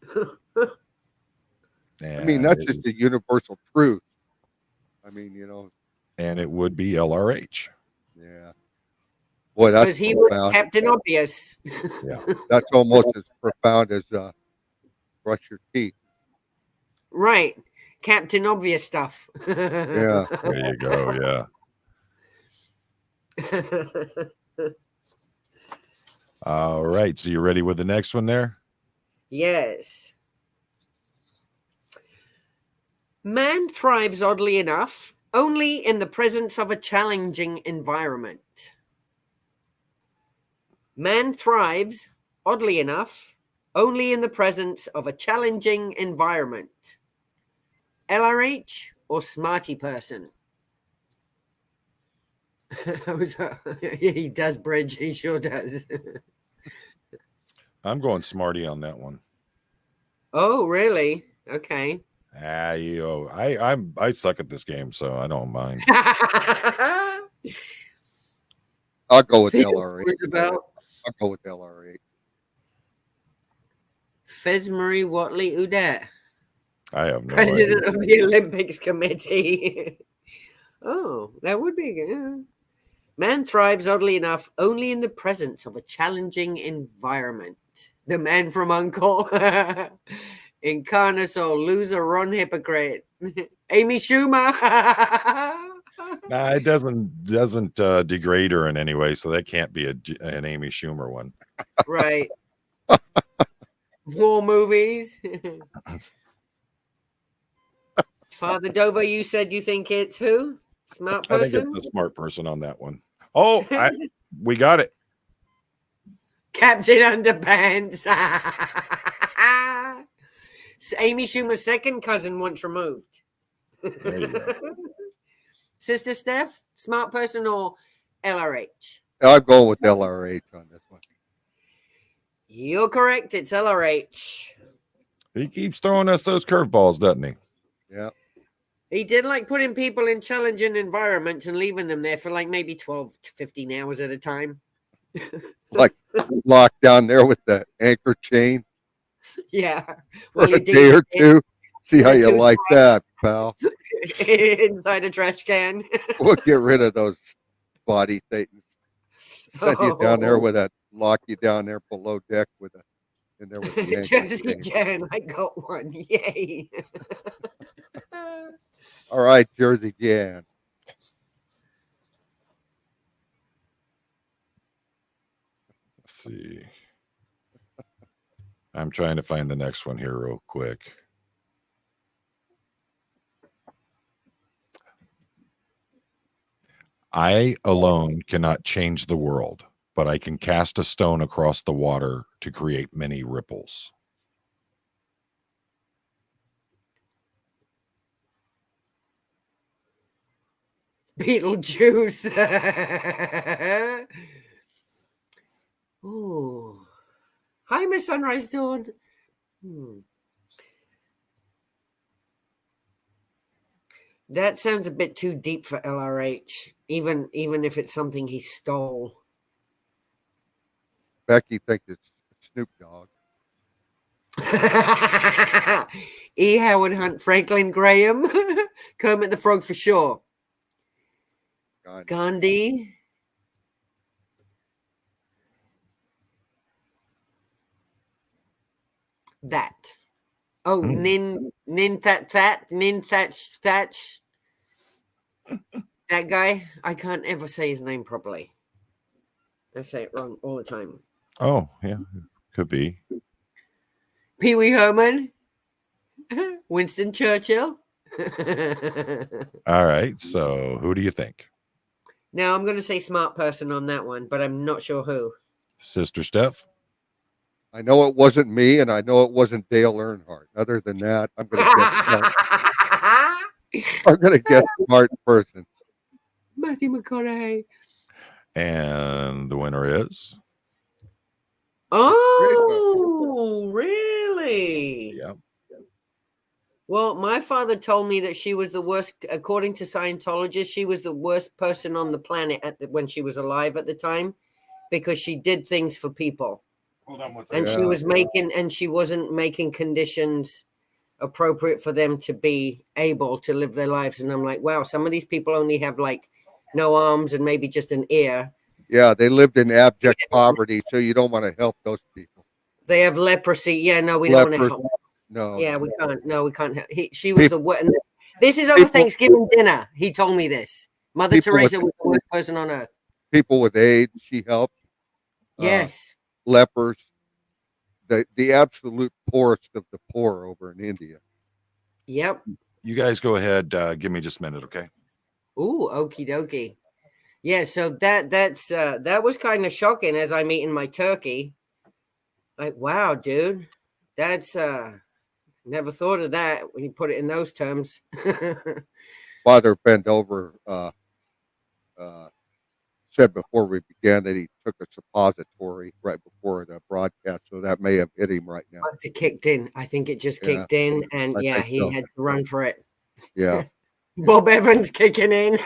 I mean, that's just a universal truth. I mean, and it would be LRH. Yeah. Boy, that's because he was Captain Obvious. Yeah. That's almost as profound as brush your teeth. Right. Captain Obvious stuff. Yeah. There you go. Yeah. All right. So you ready with the next one there? Yes. Man thrives, oddly enough, only in the presence of a challenging environment. Man thrives, oddly enough, only in the presence of a challenging environment. LRH or smarty person? He does bridge. He sure does. I'm going smarty on that one. Oh, really? Okay. I suck at this game, so I don't mind. I'll go with LRH. I'll go with LRH. Fez Marie Watley Udet. I have no President idea. of the Olympics Committee. Oh, that would be good. Man thrives, oddly enough, only in the presence of a challenging environment. The man from Uncle. Incarnaso, loser, Ron Hypocrite. Amy Schumer. Nah, it doesn't degrade her in any way, so that can't be an Amy Schumer one. Right. War movies. Father Dover, you said you think it's who? Smart person? I think it's a smart person on that one. Oh, we got it. Captain Underpants. Amy Schumer's second cousin once removed. There you go. Sister Steph, smart person or LRH? I'll go with LRH on this one. You're correct. It's LRH. He keeps throwing us those curveballs, doesn't he? Yeah. He did like putting people in challenging environments and leaving them there for like maybe 12 to 15 hours at a time. Like locked down there with the anchor chain. Yeah. For a day or two. See how you like that, pal. Inside a trash can. We'll get rid of those body thetans. Send you down there with that, lock you down there below deck with a, in there with the Yankee Jersey chain. Jan, I got one. Yay. All right, Jersey Jan. Let's see. I'm trying to find the next one here real quick. I alone cannot change the world, but I can cast a stone across the water to create many ripples. Beetlejuice. Ooh. Hi, Miss Sunrise Dawn. That sounds a bit too deep for LRH, even if it's something he stole. Becky thinks it's Snoop Dogg. E. Howard Hunt, Franklin Graham, Kermit the Frog for sure. Gandhi. That. Oh, Nin Thatch. That guy. I can't ever say his name properly. I say it wrong all the time. Oh, yeah, could be. Pee Wee Herman. Winston Churchill. All right. So who do you think? Now I'm going to say smart person on that one, but I'm not sure who. Sister Steph? I know it wasn't me, and I know it wasn't Dale Earnhardt. Other than that, I'm going to guess smart. I'm going to guess smart person. Matthew McConaughey. And the winner is? Oh, really? Yeah. Well, my father told me that she was the worst, according to Scientologists, she was the worst person on the planet when she was alive at the time, because she did things for people. Hold on one second. And she wasn't making conditions appropriate for them to be able to live their lives. And I'm like, wow, some of these people only have like no arms and maybe just an ear. Yeah, they lived in abject poverty, so you don't want to help those people. They have leprosy. Yeah, no, we don't want to help. No. Yeah, we can't. No, we can't. She was the worst. This is over Thanksgiving dinner. He told me this. Mother Teresa was the worst person on earth. People with AIDS, she helped. Yes. Lepers. The absolute poorest of the poor over in India. Yep. You guys go ahead. Give me just a minute, okay? Ooh, okie dokie. Yeah, so that was kind of shocking as I'm eating my turkey. Like, wow, dude, that's never thought of that when you put it in those terms. Father bent over, said before we began that he took a suppository right before the broadcast, so that may have hit him right now. Must have kicked in. I think it just kicked in, and he had to run for it. Yeah. Bob Evans kicking in.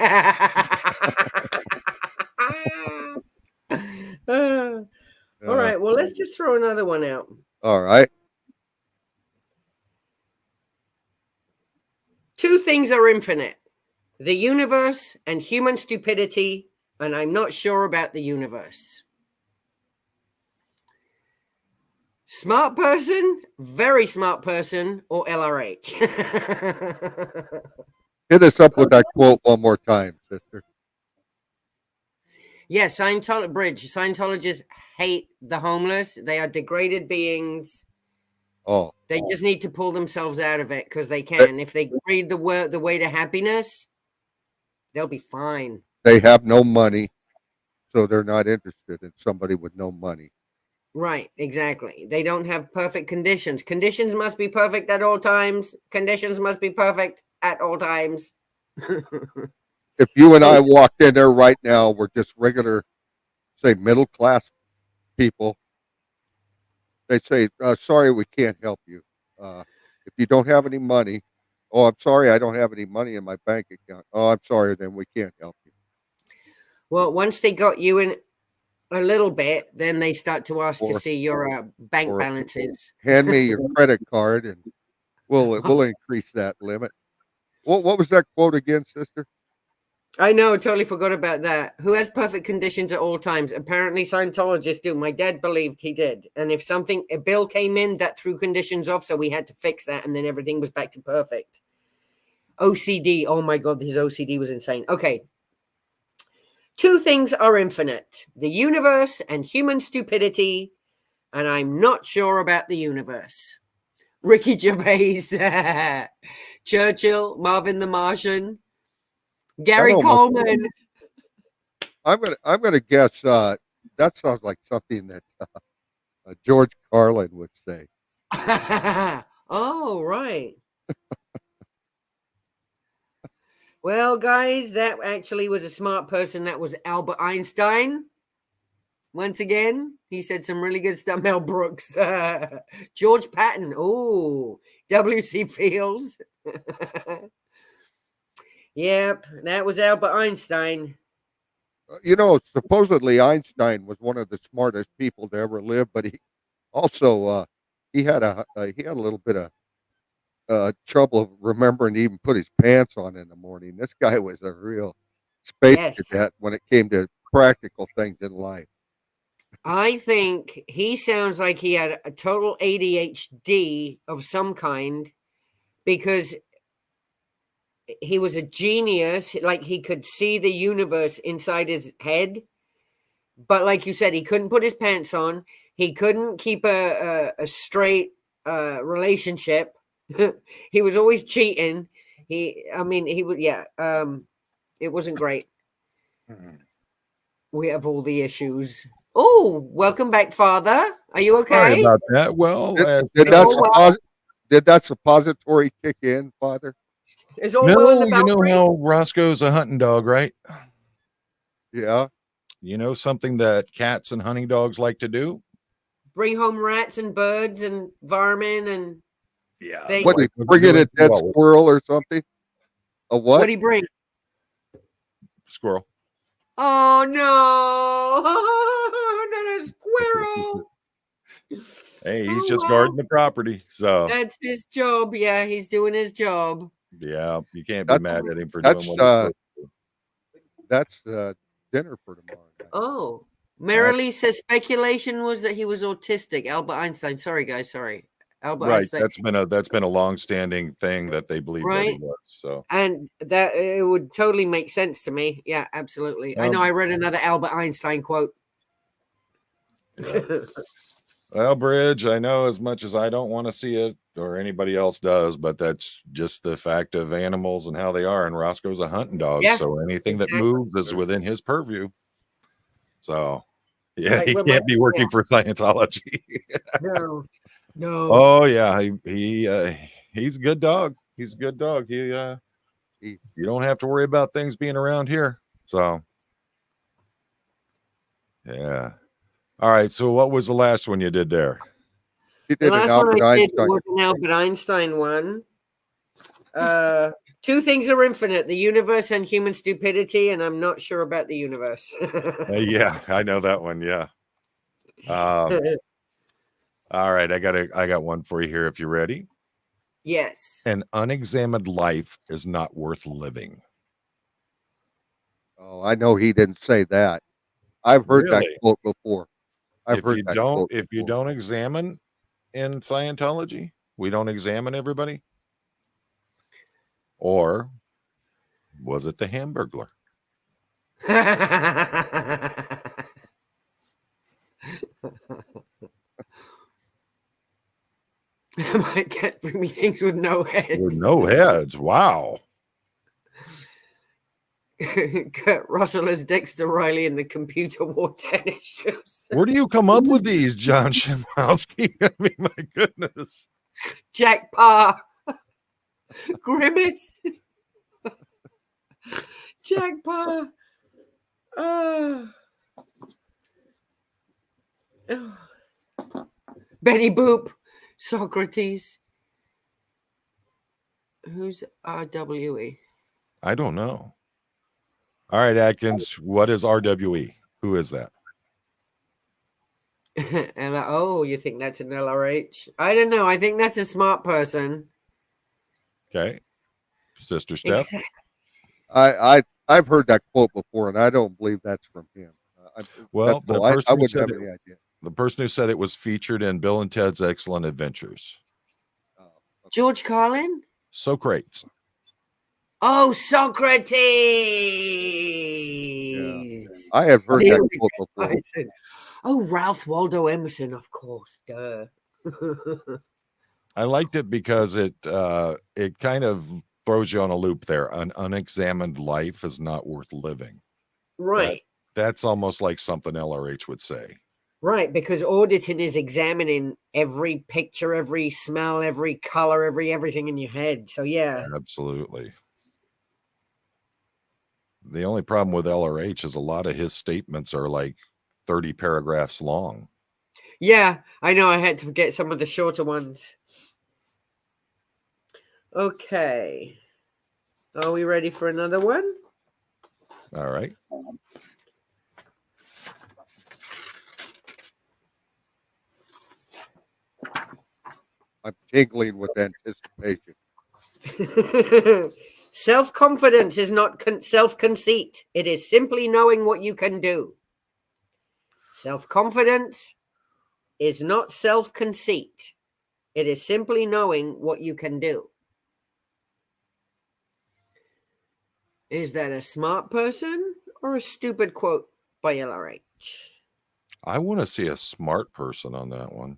All right, well, let's just throw another one out. All right. Two things are infinite: the universe and human stupidity, and I'm not sure about the universe. Smart person, very smart person, or LRH? Hit us up with that quote one more time, sister. Yeah, Scientologists hate the homeless. They are degraded beings. Oh. They just need to pull themselves out of it because they can. If they read the way to happiness, they'll be fine. They have no money, so they're not interested in somebody with no money. Right, exactly. They don't have perfect conditions. Conditions must be perfect at all times. Conditions must be perfect at all times. If you and I walked in there right now, we're just regular, say, middle-class people. They say, sorry, we can't help you. If you don't have any money, oh, I'm sorry, I don't have any money in my bank account. Oh, I'm sorry, then we can't help you. Well, once they got you in a little bit, then they start to ask to see your bank balances. Hand me your credit card, and we'll increase that limit. What was that quote again, sister? I know, totally forgot about that. Who has perfect conditions at all times? Apparently, Scientologists do. My dad believed he did. And if a bill came in, that threw conditions off, so we had to fix that, and then everything was back to perfect. OCD. Oh my God, his OCD was insane. Okay. Two things are infinite: the universe and human stupidity. And I'm not sure about the universe. Ricky Gervais, Churchill, Marvin the Martian, That Gary almost. Coleman. I'm gonna guess. That sounds like something that George Carlin would say. Oh, right. Well, guys, that actually was a smart person. That was Albert Einstein. Once again, he said some really good stuff. Mel Brooks, George Patton. Oh, W.C. Fields. Yep, that was Albert Einstein. Supposedly Einstein was one of the smartest people to ever live, but he also he had a little bit of trouble remembering to even put his pants on in the morning. This guy was a real space Yes. cadet when it came to practical things in life. I think he sounds like he had a total ADHD of some kind, because he was a genius. Like, he could see the universe inside his head. But like you said, he couldn't put his pants on. He couldn't keep a straight relationship. He was always cheating. He would, yeah. It wasn't great. We have all the issues. Oh, welcome back, Father. Are you Sorry okay? about that. Well, Did that suppository kick in, Father? Is all well in the no, you know Belfry? how Roscoe's a hunting dog, right? Yeah. You know something that cats and hunting dogs like to do? Bring home rats and birds and vermin and Yeah. things. What, he bringing a dead squirrel or something? A what? What'd he bring? Squirrel. Oh no, not a squirrel. Hey, he's Oh, just well, guarding the property. So that's his job. Yeah, he's doing his job. yeah, you can't be mad at him for That's doing what he's that's dinner for tomorrow night. Oh, Marilee says speculation was that he was autistic. Albert Einstein. Sorry, guys. Sorry, Albert right. Einstein. That's been a long-standing thing that they believe that he Right. was. So And that it would totally make sense to me. Yeah, absolutely. I know I read another Albert Einstein quote. yeah. Well, Bridge, I know as much as I don't want to see it or anybody else does, but that's just the fact of animals and how they are. And Roscoe's a hunting dog, Yeah, so anything exactly. that moves is within his purview. So yeah, Like he can't be working for Scientology. No. Oh yeah, he's a good dog. He's a good dog. You don't have to worry about things being around here. So yeah. All right. So what was the last one you did there? He The did an last one Albert I did Einstein. was an Albert Einstein one. Two things are infinite: the universe and human stupidity. And I'm not sure about the universe. Yeah, I know that one. Yeah. All right, I got one for you here if you're ready. Yes. An unexamined life is not worth living. Oh, I know he didn't say that. I've heard that Really? quote before. If you don't examine in Scientology, we don't examine everybody. Or was it the Hamburglar? My cat bring me things with no heads. With no heads. Wow. Kurt Russell as Dexter Riley in the computer war tennis shoes. Where do you come up with these, John Szymowski? I mean, my goodness. Jack Parr. Grimace. Jack Parr. Benny Boop. Socrates. Who's RWE? I don't know. All right, Atkins, what is RWE? Who is that? Oh, you think that's an LRH? I don't know. I think that's a smart person. Okay. Sister Steph. Exactly. I've heard that quote before, and I don't believe that's from him. Well, the I person who wouldn't said have it, any idea. the person who said it was featured in Bill and Ted's Excellent Adventures. Okay. George Carlin? Socrates. Oh, Socrates. I have heard that Neil quote deGrasse before. Tyson. Oh, Ralph Waldo Emerson, of course. Duh. I liked it because it kind of throws you on a loop there. An unexamined life is not worth living. Right. That's almost like something LRH would say. Right, because auditing is examining every picture, every smell, every color, everything in your head. So yeah. Absolutely. The only problem with LRH is a lot of his statements are like 30 paragraphs long. Yeah, I know. I had to get some of the shorter ones. Okay. Are we ready for another one? All right. I'm tingling with anticipation. Self-confidence is not self-conceit. It is simply knowing what you can do. Self-confidence is not self-conceit. It is simply knowing what you can do. Is that a smart person or a stupid quote by LRH? I want to see a smart person on that one.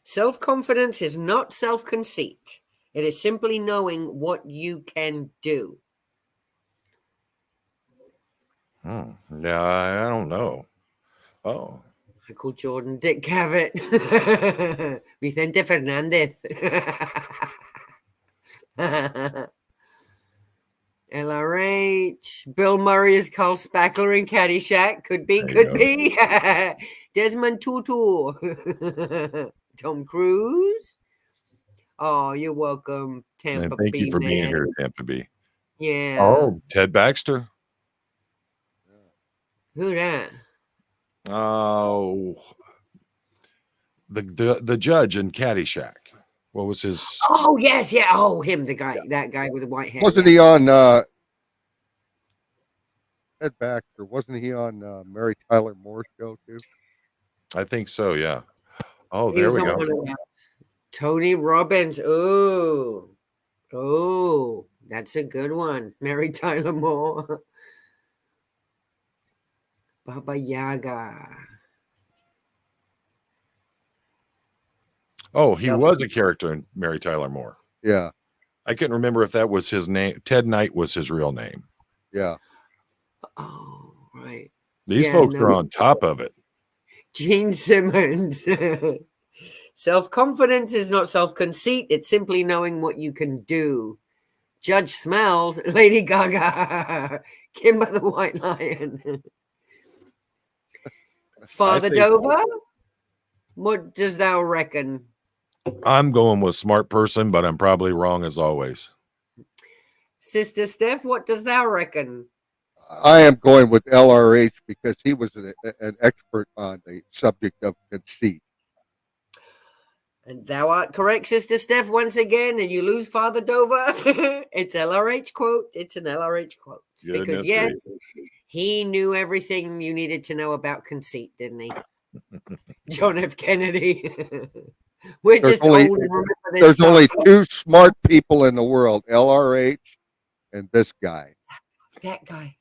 Self-confidence is not self-conceit. It is simply knowing what you can do. Yeah, I don't know. Oh. Michael Jordan, Dick Cavett, Vicente Fernandez. LRH. Bill Murray is Carl Spackler in Caddyshack. Could be. Desmond Tutu. Tom Cruise. Oh, you're welcome, Tampa And thank B you for man. being here, Tampa B. Yeah. Oh, Ted Baxter. Who that? Oh, the judge in Caddyshack. What was his? Oh, yes, yeah. Oh, him, the guy, that guy with the white hair. Wasn't he on Ted Baxter? Wasn't he on Mary Tyler Moore's show too? I think so. Yeah. Oh, He there was we on go. one of those. Tony Robbins. Oh, that's a good one. Mary Tyler Moore. Baba Yaga. Oh, he was a character in Mary Tyler Moore. Yeah. I couldn't remember if that was his name. Ted Knight was his real name. Yeah. Oh, right. These folks are on top of it. Gene Simmons. Self-confidence is not self-conceit. It's simply knowing what you can do. Judge Smells, Lady Gaga, Kimber the White Lion. Father Dover, what does thou reckon? I'm going with smart person, but I'm probably wrong as always. Sister Steph, what does thou reckon? I am going with LRH because he was an expert on the subject of conceit. And thou art correct, Sister Steph, once again, and you lose Father Dover. It's LRH quote. It's an LRH quote. Because, yes, he knew everything you needed to know about conceit, didn't he? John F. Kennedy. We're There's just old and remember this There's stuff. only two smart people in the world, LRH and this guy. That guy.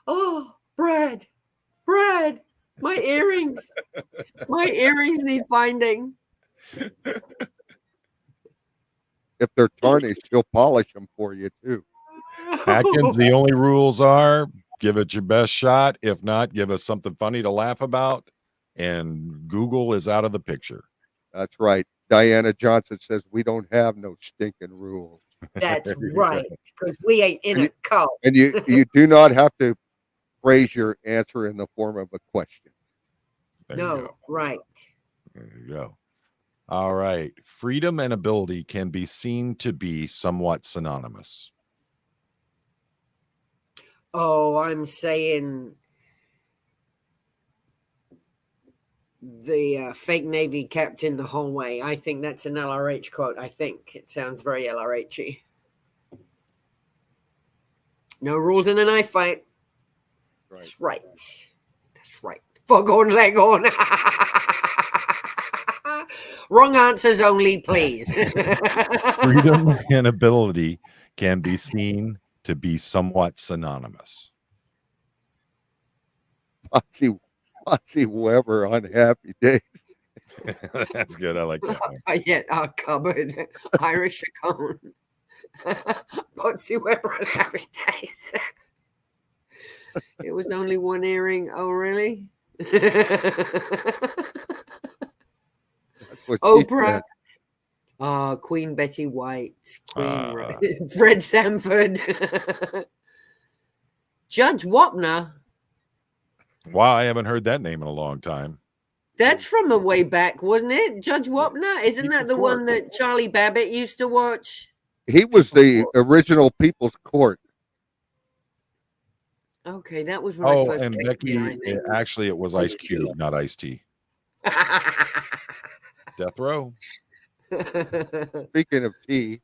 Oh, Brad, my earrings. My earrings need finding. If they're tarnished, he'll polish them for you too. Atkins, the only rules are give it your best shot. If not, give us something funny to laugh about. And Google is out of the picture. That's right. Diana Johnson says we don't have no stinking rules. That's right, because we ain't in a cult. And you do not have to phrase your answer in the form of a question. No, right. There you go. All right. Freedom and ability can be seen to be somewhat synonymous. Oh, I'm saying the fake Navy captain the whole way. I think that's an LRH quote. I think it sounds very LRH-y. No rules in a knife fight. Right. That's right. That's right. Foghorn Leghorn. Wrong answers only, please. Freedom and ability can be seen to be somewhat synonymous. Foxy Weber on Happy Days. That's good. I like that one. Yet our cupboard. Irish cone. Potsy Weber on Happy Days. It was only one earring. Oh, really? That's what she Oprah. said. Queen Betty White. Fred Sanford. Judge Wapner. Wow, I haven't heard that name in a long time. That's from a way back, wasn't it? Judge Wapner? Isn't that the one that Charlie Babbitt used to watch? He was the original People's Court. Okay, that was when I first and came Becky, here, I think. actually, it was Ice Cube, not Ice T. Death Row. Speaking of tea,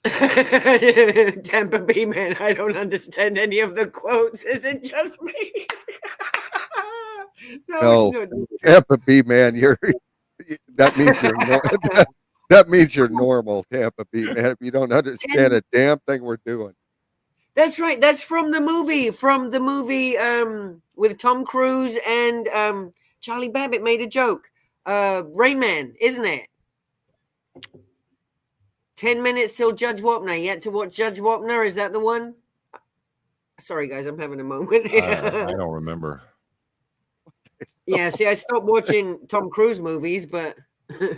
Tampa Bay man, I don't understand any of the quotes. Is it just me? no, it's not. Tampa Bay man, that means you're that means you're normal, Tampa Bay man. If you don't understand a damn thing we're doing. That's right. That's from the movie. With Tom Cruise and Charlie Babbitt made a joke. Rain Man, isn't it? 10 minutes till Judge Wapner. Yet to watch Judge Wapner. Is that the one? Sorry, guys, I'm having a moment. I don't remember. Yeah, see, I stopped watching Tom Cruise movies, but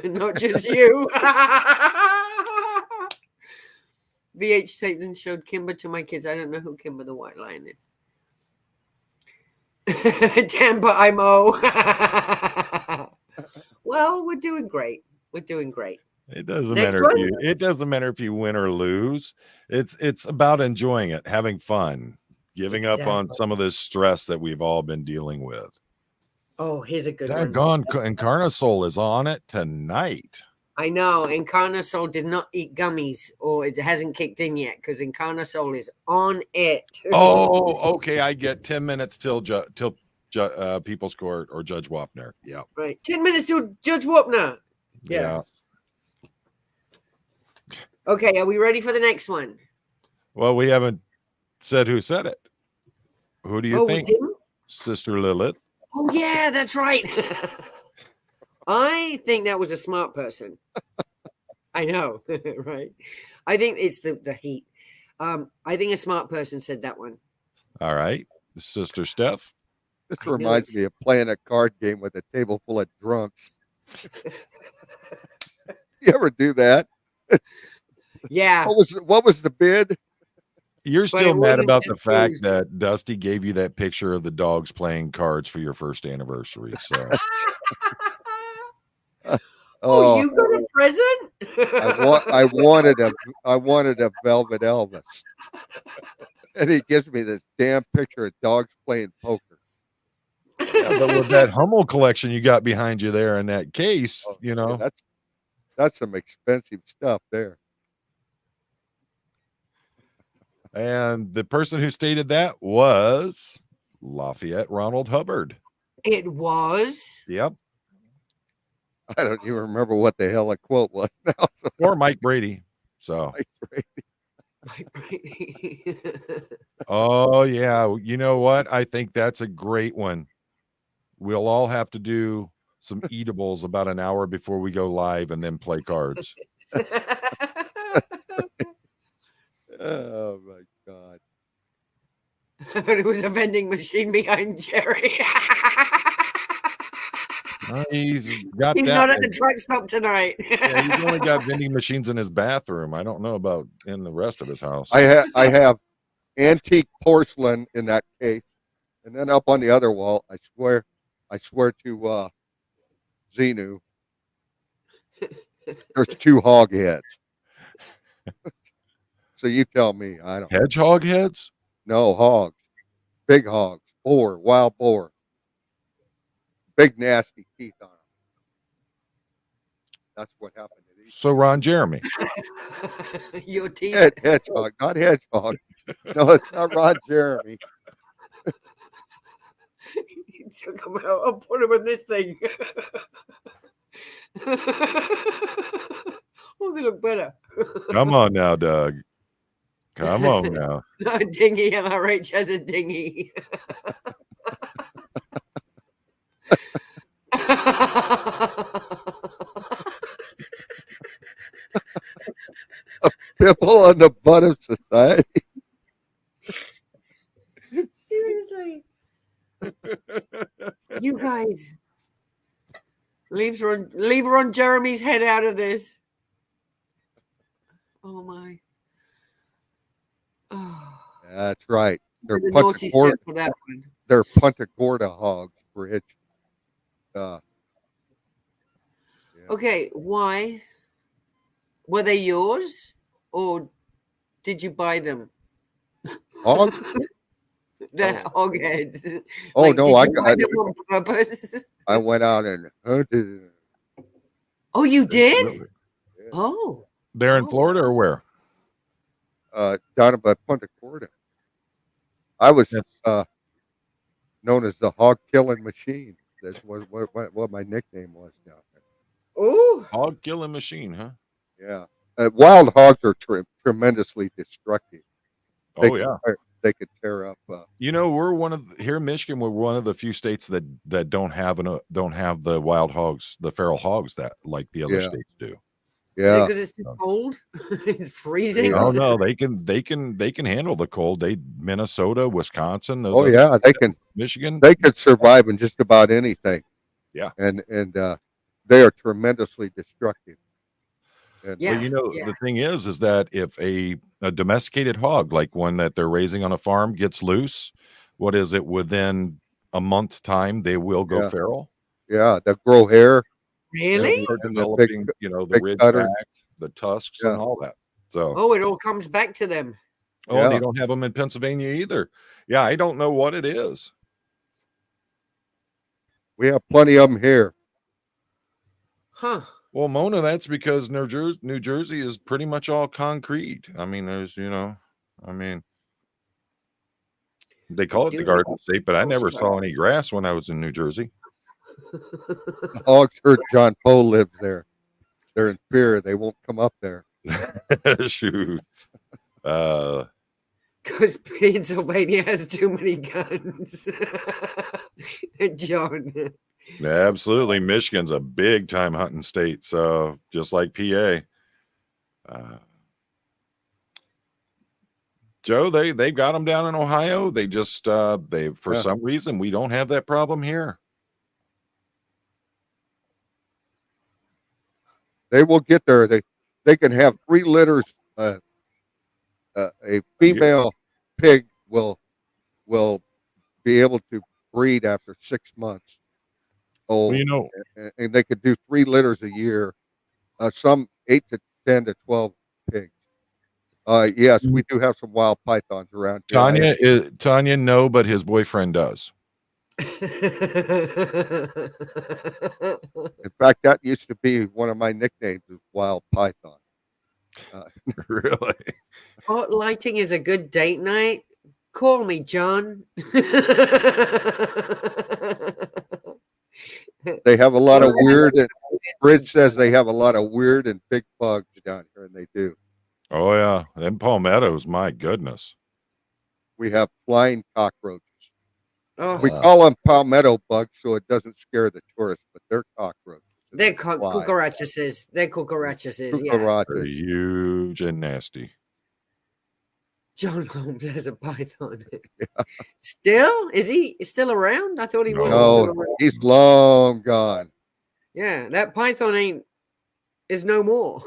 not just you. VH taped and showed Kimber to my kids. I don't know who Kimber the White Lion is. Tampa, I'm O. Well, we're doing great. We're doing great. It doesn't matter if you win or lose. It's about enjoying it, having fun, giving up on some of this stress that we've all been dealing with. Oh, here's a good one. Incarnasol is on it tonight. I know. Incarnasol did not eat gummies, or it hasn't kicked in yet because Incarnasol is on it. Oh, okay. I get 10 minutes till People's Court or Judge Wapner. Yeah. Right. 10 minutes till Judge Wapner. Yeah. Okay. Are we ready for the next one? Well, we haven't said who said it. Who do you think? Sister Lilith. Oh, yeah, that's right. I think that was a smart person. I know, right? I think it's the heat. I think a smart person said that one. All right. Sister Steph. This reminds me of playing a card game with a table full of drunks. You ever do that? Yeah. What was the bid? You're still mad about the fact that Dusty gave you that picture of the dogs playing cards for your first anniversary. So oh, you got a present? I wanted a Velvet Elvis. And he gives me this damn picture of dogs playing poker. Yeah, but with that Hummel collection you got behind you there in that case, that's some expensive stuff there. And the person who stated that was Lafayette Ronald Hubbard. It was? Yep. I don't even remember what the hell a quote was now. So. Or Mike Brady. So Mike Brady. Oh, yeah. You know what? I think that's a great one. We'll all have to do some eatables about an hour before we go live and then play cards. Oh my God. It was a vending machine behind Jerry. He's not at the truck stop tonight. Yeah, he's only got vending machines in his bathroom. I don't know about in the rest of his house. I have antique porcelain in that case. And then up on the other wall, I swear to Xenu, there's 2 hog heads. So you tell me. I don't. Hedgehog heads? No, hogs. Big hogs. Boar. Wild boar. Big nasty teeth on them. That's what happened to these. So Ron Jeremy. Your teeth. Hedgehog, not hedgehog. No, it's not Ron Jeremy. He took them out. I'll put him in this thing. Oh, they look better. Come on now, Doug. Come on now. No, dinghy. MRH has a dinghy. Pimple on the butt of society. Seriously. You guys. Leave Ron Jeremy's head out of this. Oh my. Oh. That's right. They're The Punta naughty Gorda. step for that one. They're Punta Gorda hogs, Rich. Yeah. Okay, why? Were they yours? Or did you buy them? Hog? The hog heads. Oh Like, no, did I you buy them on purpose? I went out and hunted. Oh, you did? Really? Oh. They're in Oh. Florida or where? Down by Punta Gorda. I was Yes. known as the hog killing machine. That's what my nickname was down there. Oh. Hog killing machine, huh? Yeah. Wild hogs are tremendously destructive. They Oh could yeah. they could tear up. You know, here in Michigan, we're one of the few states that don't have the wild hogs, the feral hogs that like the other Yeah. states do. Yeah. Because it's too cold? It's freezing? Yeah. Oh no, they can handle the cold. Minnesota, Wisconsin, those Oh other yeah, they can. Michigan. They could survive in just about anything. Yeah. And they are tremendously destructive. And Yeah. But you know, yeah. the thing is that if a domesticated hog, like one that they're raising on a farm, gets loose, what is it? Within a month's time, they will go Yeah. feral. yeah, they grow hair. Really? Start And the big- developing, the big ridge cutters. back, the tusks, Yeah. and all that. So, Oh, it all comes back to them. oh, and they Yeah. don't have them in Pennsylvania either. Yeah, I don't know what it is. We have plenty of them here. Huh. Well, Mona, that's because New Jersey is pretty much all concrete. I mean, they call it the do Garden have State, but I Oh, never shut saw any grass when I was in New Jersey. The hogs heard John Poe lives there. They're in fear. They won't come up there. Shoot. Because Pennsylvania has too many guns. John. Absolutely. Michigan's a big time hunting state. So just like PA. Joe, they've got them down in Ohio. They just for Yeah. some reason we don't have that problem here. They will get there. They can have 3 litters. A female pig will be able to breed after 6 months old, Well, you know, and they could do 3 litters a year. Some 8 to 10 to 12 pigs. Yes, we do have some wild pythons around here. Tanya, no, but his boyfriend does. In fact, that used to be one of my nicknames, is Wild Python. Really? Spotlighting is a good date night. Call me, John. They have a lot of weird. Bridge says they have a lot of weird and big bugs down here, and they do. Oh yeah, them palmettos. My goodness. We have flying cockroaches. Oh, We call them palmetto bugs so it doesn't scare the tourists, but they're cockroaches. they're Fly. cucarachas. They're cucarachas. Yeah. Cucarachas. They're huge and nasty. John Holmes has a python. Still? Is he still around? I thought he wasn't still No, around. he's long gone. Yeah, that python is no more.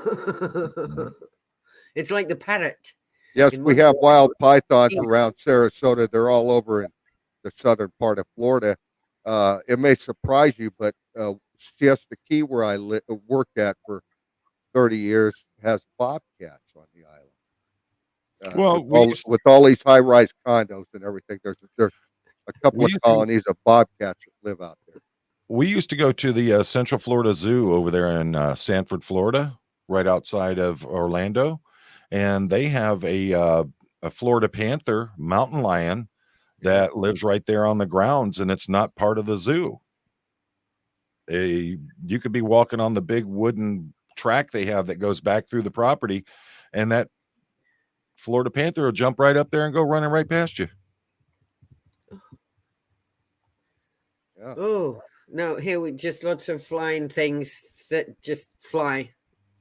It's like the parrot. Yes, In we have wild pythons Yeah. around Sarasota. They're all over in the southern part of Florida. It may surprise you, but Siesta Key, where I worked at for 30 years, has bobcats on the island. Well, with all these high-rise condos and everything, there's a couple We of used to- colonies of bobcats that live out there. We used to go to the Central Florida Zoo over there in Sanford, Florida. right outside of Orlando, and they have a Florida panther, mountain lion, that lives right there on the grounds, and it's not part of the zoo. You could be walking on the big wooden track they have that goes back through the property, and that Florida panther will jump right up there and go running right past you. Yeah. Oh, no, here we just lots of flying things that just fly,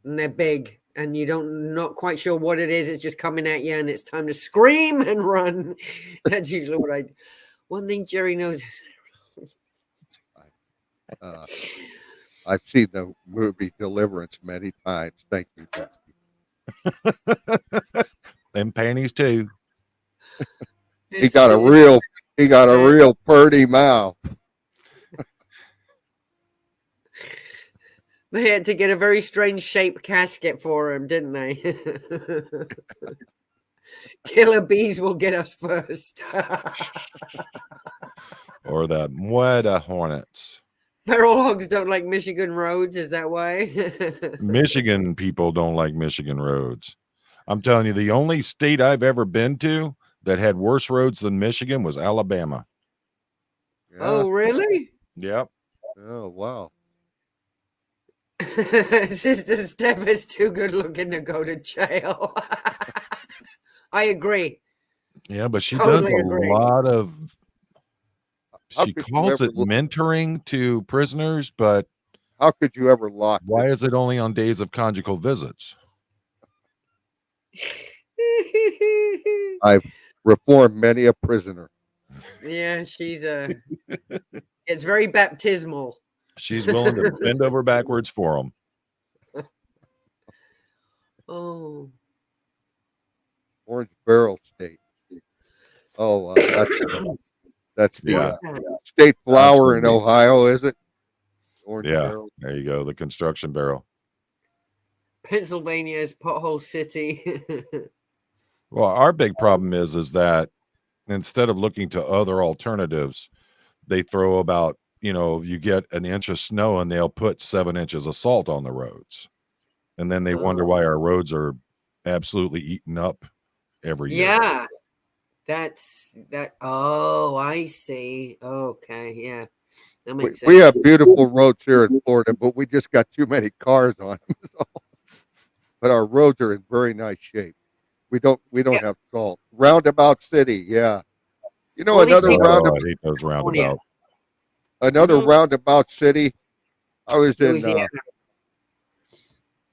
and they're big, and you don't not quite sure what it is. It's just coming at you, and it's time to scream and run. That's usually what I do. One thing Jerry knows is I've seen the movie Deliverance many times. Thank you, Dusty. Them panties too. He got a real purty mouth. They had to get a very strange shaped casket for him, didn't they? Killer bees will get us first. Or the Mueda hornets. Feral hogs don't like Michigan roads. Is that why? Michigan people don't like Michigan roads. I'm telling you, the only state I've ever been to that had worse roads than Michigan was Alabama. Yeah. Oh, really? Yep. Oh, wow. Sister Steph is too good looking to go to jail. I agree. Yeah, but she Totally does a agree. lot of, How she could you calls ever it mentoring to prisoners, but How could you ever lock why this? is it only on days of conjugal visits? I've reformed many a prisoner. Yeah, she's it's very baptismal. She's willing to bend over backwards for them. Oh, Orange Barrel State. Oh, that's the Yeah. state flower in Absolutely. Ohio, is it? Orange Yeah, Barrel. there you go. The construction barrel. Pennsylvania is pothole city. Well, our big problem is that instead of looking to other alternatives, they throw about, you get an inch of snow and they'll put 7 inches of salt on the roads. And then they wonder why our roads are absolutely eaten up every year. Yeah, that's that. Oh, I see. Okay, yeah, that makes sense. We have beautiful roads here in Florida, but we just got too many cars on them. So. But our roads are in very nice shape. We don't have salt. Roundabout City, yeah. Well, these Another people- roundabout. I hate those roundabouts. Another roundabout city. I was in Louisiana.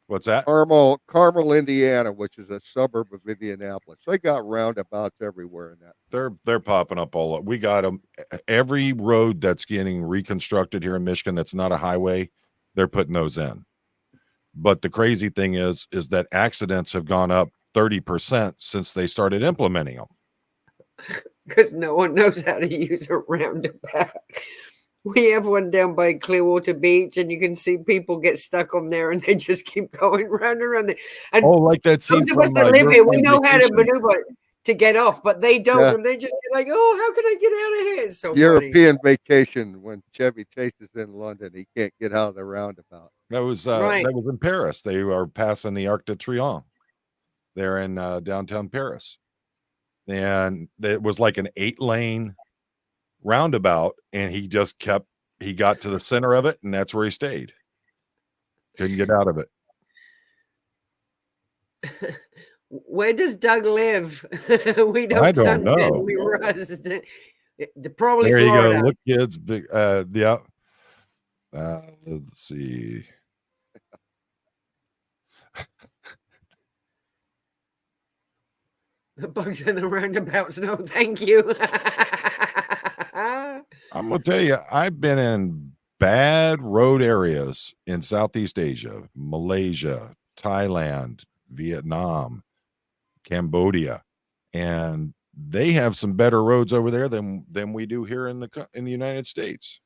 What's that? Carmel, Indiana, which is a suburb of Indianapolis. They got roundabouts everywhere in that. They're popping up all up. We got them. Every road that's getting reconstructed here in Michigan that's not a highway, they're putting those in. But the crazy thing is that accidents have gone up 30% since they started implementing them. Because no one knows how to use a roundabout. We have one down by Clearwater Beach, and you can see people get stuck on there, and they just keep going round and round. And like that scene those of us from that live here, we European know how to Vacation. maneuver to get off, but they don't. Yeah. And they just get like, "Oh, how can I get out of here?" It's so funny. European Vacation, when Chevy Chase is in London, he can't get out of the roundabout. That was Right. that was in Paris. They are passing the Arc de Triomphe. They're in downtown Paris, and it was like an 8-lane roundabout, and he got to the center of it, and that's where he stayed. Couldn't get out of it. Where does Doug live? We don't. I don't Suntan, know. We rust. Probably There you Florida. go. Look, kids. Big. Yeah. Let's see. The bugs in the roundabouts. No, thank you. I'm gonna tell you, I've been in bad road areas in Southeast Asia, Malaysia, Thailand, Vietnam, Cambodia, and they have some better roads over there than we do here in the United States.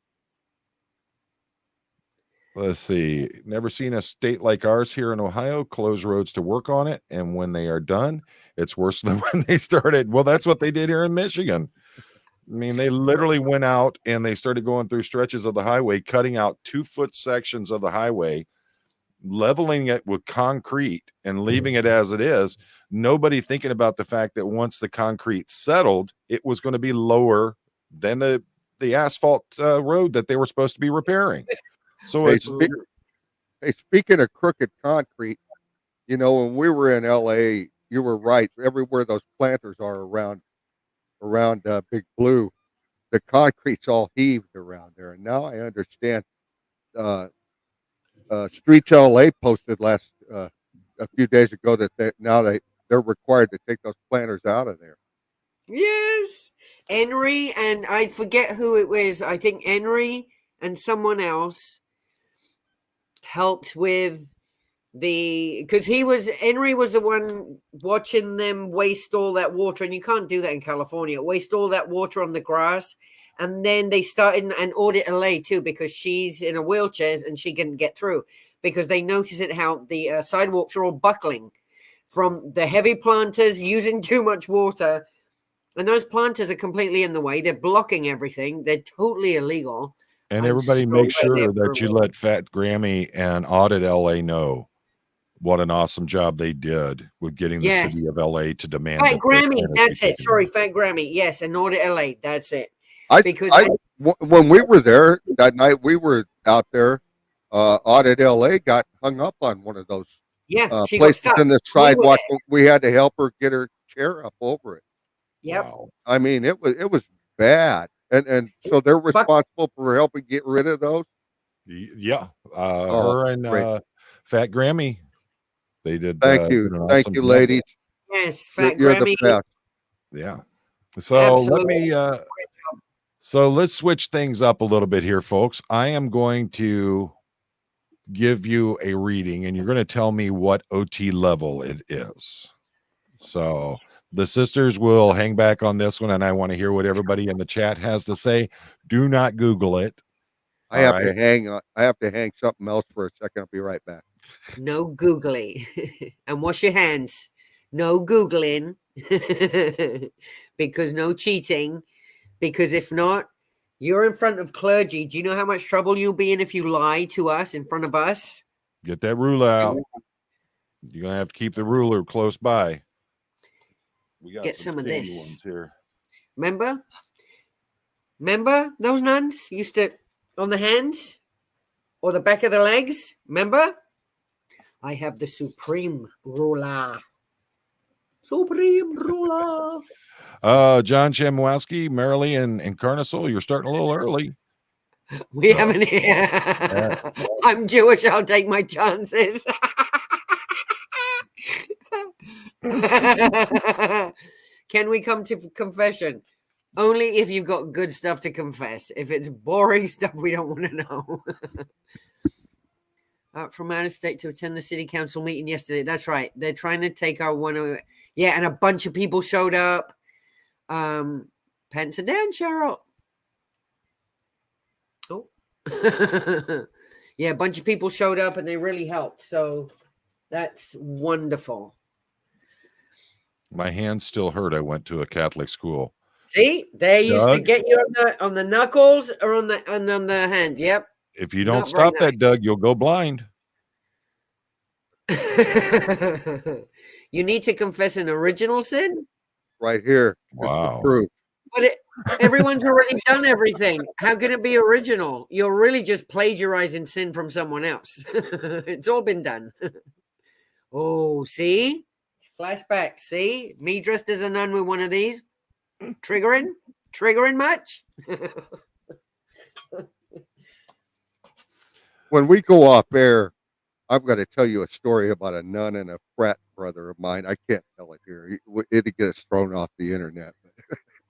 Let's see. Never seen a state like ours here in Ohio close roads to work on it, and when they are done, it's worse than when they started. Well, that's what they did here in Michigan. I mean, they literally went out and they started going through stretches of the highway, cutting out 2-foot sections of the highway leveling it with concrete and leaving it as it is, nobody thinking about the fact that once the concrete settled, it was going to be lower than the asphalt road that they were supposed to be repairing. So Hey, it's hey, speaking of crooked concrete, when we were in LA, you were right. Everywhere those planters are around Big Blue, the concrete's all heaved around there. And now I understand. Streets LA posted a few days ago that they're required to take those planters out of there. Yes. Henry and I forget who it was. I think Henry and someone else helped with because Henry was the one watching them waste all that water, and you can't do that in California. Waste all that water on the grass, and then they started an audit LA too because she's in a wheelchair and she can get through because they notice it how the sidewalks are all buckling from the heavy planters using too much water, and those planters are completely in the way. They're blocking everything. They're totally illegal. and I'm everybody so make glad they sure that approved you it. let Fat Grammy and Audit LA know what an awesome job they did with getting the Yes. city of LA to demand Fat that those Grammy, planters that's be it. taken Sorry, down. Fat Grammy. Yes, and Audit LA, that's it. I, Because when we were there that night, we were out there. Audit LA got hung up on one of those yeah, she got places stuck. in the We were sidewalk. there. We had to help her get her chair up over it. Yep. Wow. I mean, it was bad, and so they're But responsible for helping get rid of those. Yeah. Oh, Her and great! Fat Grammy, they did Thank did you, an thank awesome you, job there. ladies. yes, You're, Fat you're the Grammy, best. Yeah. So let absolutely. me so let's switch things up a little bit here, folks. I am going to give you a reading and you're going to tell me what OT level it is. So the sisters will hang back on this one, and I want to hear what everybody in the chat has to say. Do not Google it. I have to hang. I have to hang something else for a second. I'll be right back. No googly. And wash your hands. No googling. Because no cheating. Because if not, you're in front of clergy. Do you know how much trouble you'll be in if you lie to us in front of us? Get that ruler out. You're gonna have to keep the ruler close by. We got Get some of skinny this. ones here. Remember? Remember those nuns used to on the hands or the back of the legs? Remember? I have the supreme ruler. Supreme ruler. John Chemwowski, Marilee, and Carnival, you're starting a little early. We So, haven't. I'm Jewish. I'll take my chances. Can we come to confession? Only if you've got good stuff to confess. If it's boring stuff, we don't want to know. From out of state to attend the city council meeting yesterday. That's right. They're trying to take our one away. Yeah, and a bunch of people showed up. Pants are down, Cheryl. Oh. Yeah, a bunch of people showed up and they really helped. So that's wonderful. my hands still hurt. I went to a Catholic school. See, they used to Doug? get you on the knuckles or on the hand. Yep. If you don't Not very stop that, Doug, you'll go blind. You need to confess an original sin. Right here. Wow. Proof. But everyone's already done everything. How can it be original? You're really just plagiarizing sin from someone else. It's all been done. Oh, see? Flashback. See? Me dressed as a nun with one of these. Triggering? Triggering much? When we go off air, I've got to tell you a story about a nun and a frat brother of mine. I can't tell it here. It'd get us thrown off the internet.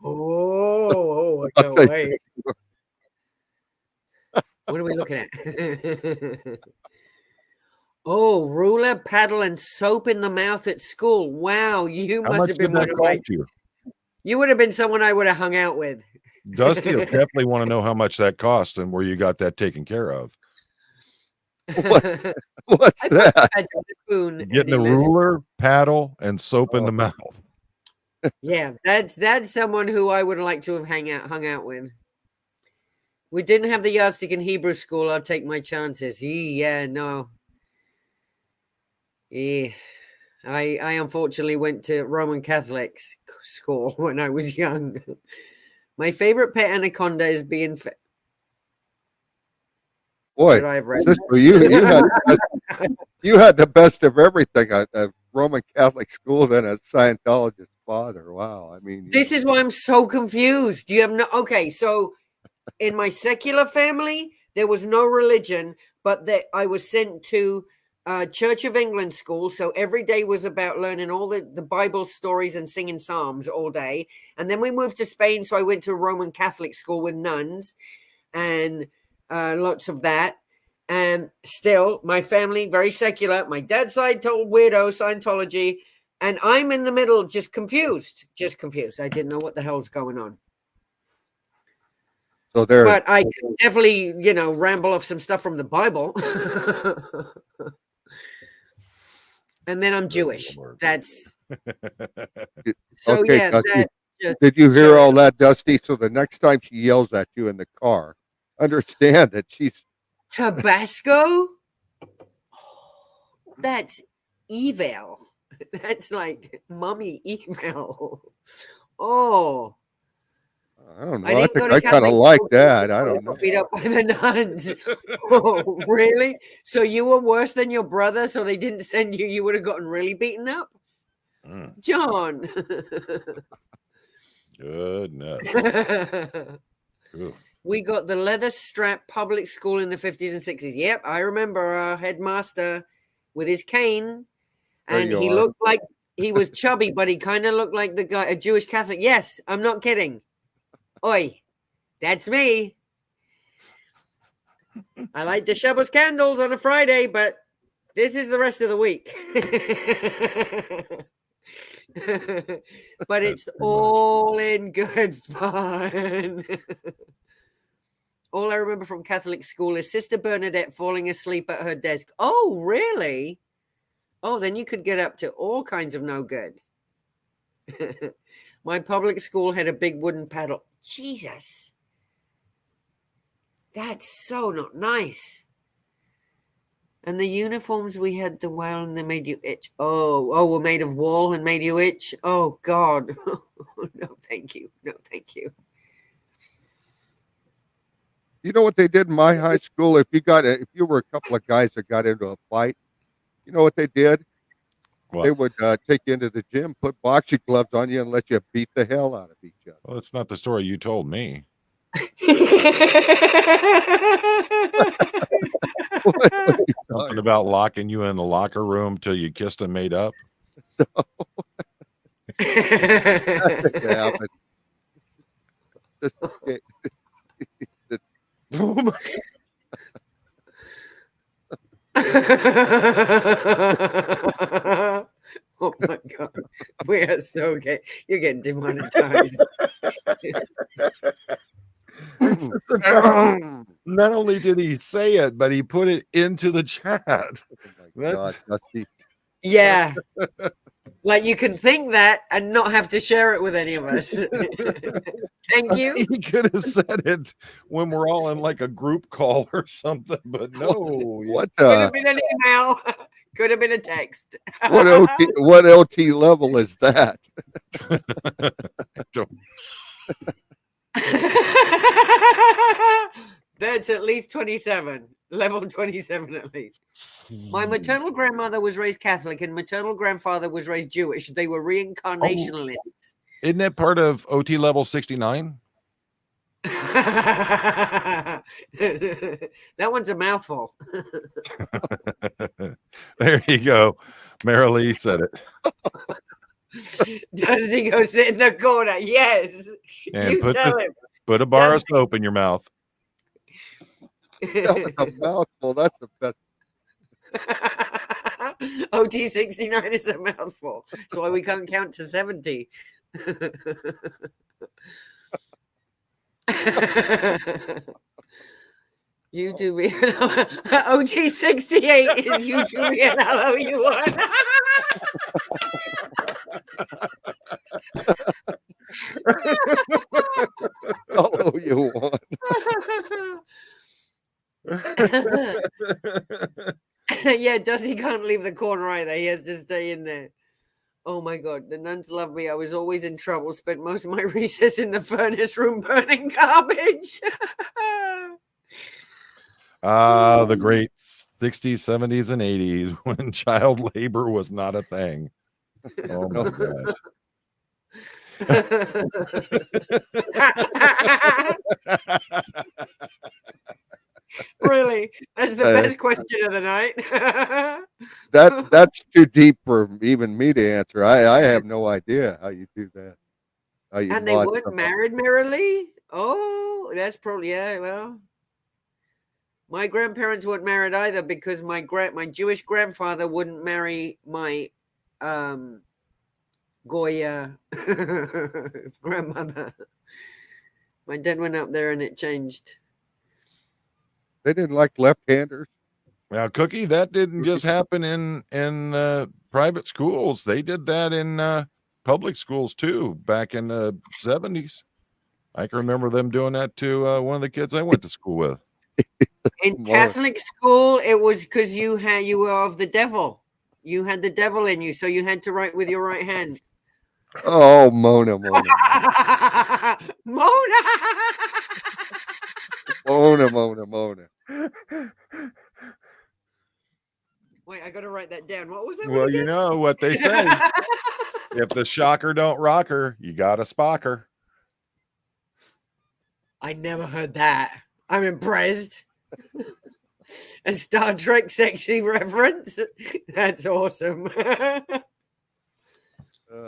Oh, I I'll can't tell you. wait. What are we looking at? Oh, ruler, paddle, and soap in the mouth at school. Wow, you How must much have did been one that of my. cost you? You would have been someone I would have hung out with. Dusty will definitely want to know how much that cost and where you got that taken care of. What's that? Spoon Getting a ruler, paddle, and soap in the mouth. Yeah, that's someone who I would like to have hung out with. We didn't have the yardstick in Hebrew school. I'll take my chances. Yeah, no. Yeah. I unfortunately went to Roman Catholic school when I was young. My favorite pet anaconda is being Boy, should I have read sister, you had the best of everything. A Roman Catholic school, then a Scientologist father. Wow. I mean, This is why I'm so confused. You have no okay, so in my secular family, there was no religion, but I was sent to Church of England school. So every day was about learning all the Bible stories and singing psalms all day. And then we moved to Spain. So I went to a Roman Catholic school with nuns and lots of that. And still, my family, very secular. My dad's side told weirdo Scientology. And I'm in the middle, just confused. Just confused. I didn't know what the hell's going on. so there. But I can definitely, ramble off some stuff from the Bible. And then I'm Jewish. That's so Okay, yeah. Dusty. That Did you hear all that, Dusty? So the next time she yells at you in the car, understand that she's Tabasco? That's evil. That's like mommy evil. Oh, I don't know. I I didn't think go to I kind of Catholic like school. that. I don't know. Beat up by the nuns. Oh, really? So you were worse than your brother? So they didn't send you? You would have gotten really beaten up, John. Goodness. We got the leather strap public school in the 50s and 60s. Yep, I remember our headmaster with his cane, and he looked like he was chubby, but he kind of looked like the guy, a Jewish Catholic. Yes, I'm not kidding. Oi, that's me. I light the Shabbos candles on a Friday, but this is the rest of the week. But it's all in good fun. All I remember from Catholic school is Sister Bernadette falling asleep at her desk. Oh, really? Oh, then you could get up to all kinds of no good. My public school had a big wooden paddle. Jesus. That's so not nice. And the uniforms we had the well and they made you itch. Oh, were made of wool and made you itch. Oh God. No, thank you. No, thank you. You know what they did in my high school? If you were a couple of guys that got into a fight, you know what they did? What? They would take you into the gym, put boxing gloves on you, and let you beat the hell out of each other. Well, that's not the story you told me. Something about locking you in the locker room till you kissed and made up. Yeah, but oh my God, we are so gay. You're getting demonetized. Not only did he say it, but he put it into the chat. Oh my God, Dusty. Yeah. Like you can think that and not have to share it with any of us. Thank you. He could have said it when we're all in like a group call or something, but no. What could have been an email. Could have been a text. What LT level is that? I don't. That's at least 27. Level 27 at least. My maternal grandmother was raised Catholic and maternal grandfather was raised Jewish. They were reincarnationalists. Isn't that part of OT level 69? That one's a mouthful. There you go. Marilee said it. Does he go sit in the corner? Yes. And you tell him. Put a bar of soap in your mouth. That was a mouthful. That's the best. OT 69 is a mouthful. That's why we can't count to 70. You do me. OT 68 is you do me and I'll owe you one. I'll owe you one. Yeah, Dusty can't leave the corner either. He has to stay in there. Oh my God, the nuns love me. I was always in trouble. Spent most of my recess in the furnace room burning garbage. The great 60s, 70s, and 80s when child labor was not a thing. Oh my gosh. Really? That's the best question of the night. That's too deep for even me to answer. I have no idea how you do that. How you And they mod weren't something. married merrily? Oh, that's probably, yeah, well. My grandparents weren't married either because my Jewish grandfather wouldn't marry my Goya grandmother. My dad went up there and it changed. They didn't like left-handers. Now, Cookie, that didn't just happen in private schools. They did that in public schools too back in the 70s. I can remember them doing that to one of the kids I went to school with. In Catholic school, it was because you were of the devil. You had the devil in you, so you had to write with your right hand. Oh, Mona. Mona. Mona. Wait, I got to write that down. What was that? Well, you know what they say. If the shocker don't rock her, you got a spocker. I never heard that. I'm impressed. A Star Trek sexy reference. That's awesome.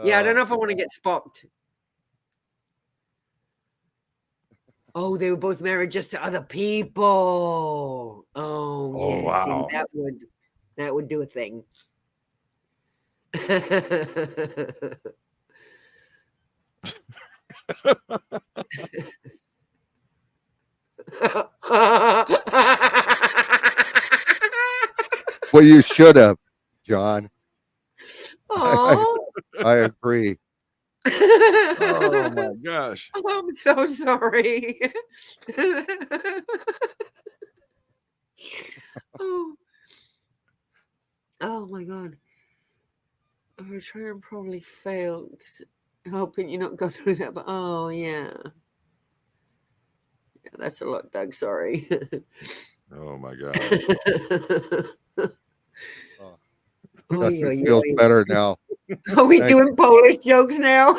Yeah, I don't know if I want to get spocked. Oh, they were both married just to other people. Oh yeah, wow. See, that would do a thing. Well, you should have, John. Oh. I agree. Oh my gosh. I'm so sorry. Oh my God. I'm going to try and probably fail because I'm hoping you not go through that. But oh, yeah. Yeah, that's a lot, Doug. Sorry. Oh my God. Feels better now. Are we doing Polish jokes now?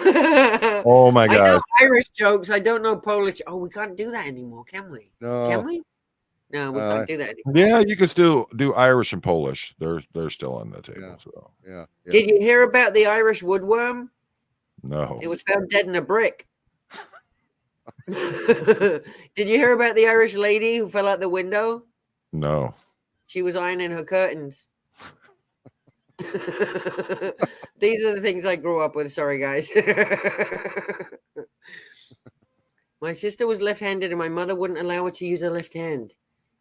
Oh my God. I know Irish jokes. I don't know Polish. Oh, we can't do that anymore, can we? No. Can we? No, we can't do that anymore. Yeah, you can still do Irish and Polish. They're still on the table. Yeah. So Yeah. Did you hear about the Irish woodworm? no. It was found dead in a brick. Did you hear about the Irish lady who fell out the window? No. She was ironing her curtains. These are the things I grew up with. Sorry, guys. My sister was left-handed and my mother wouldn't allow her to use her left hand.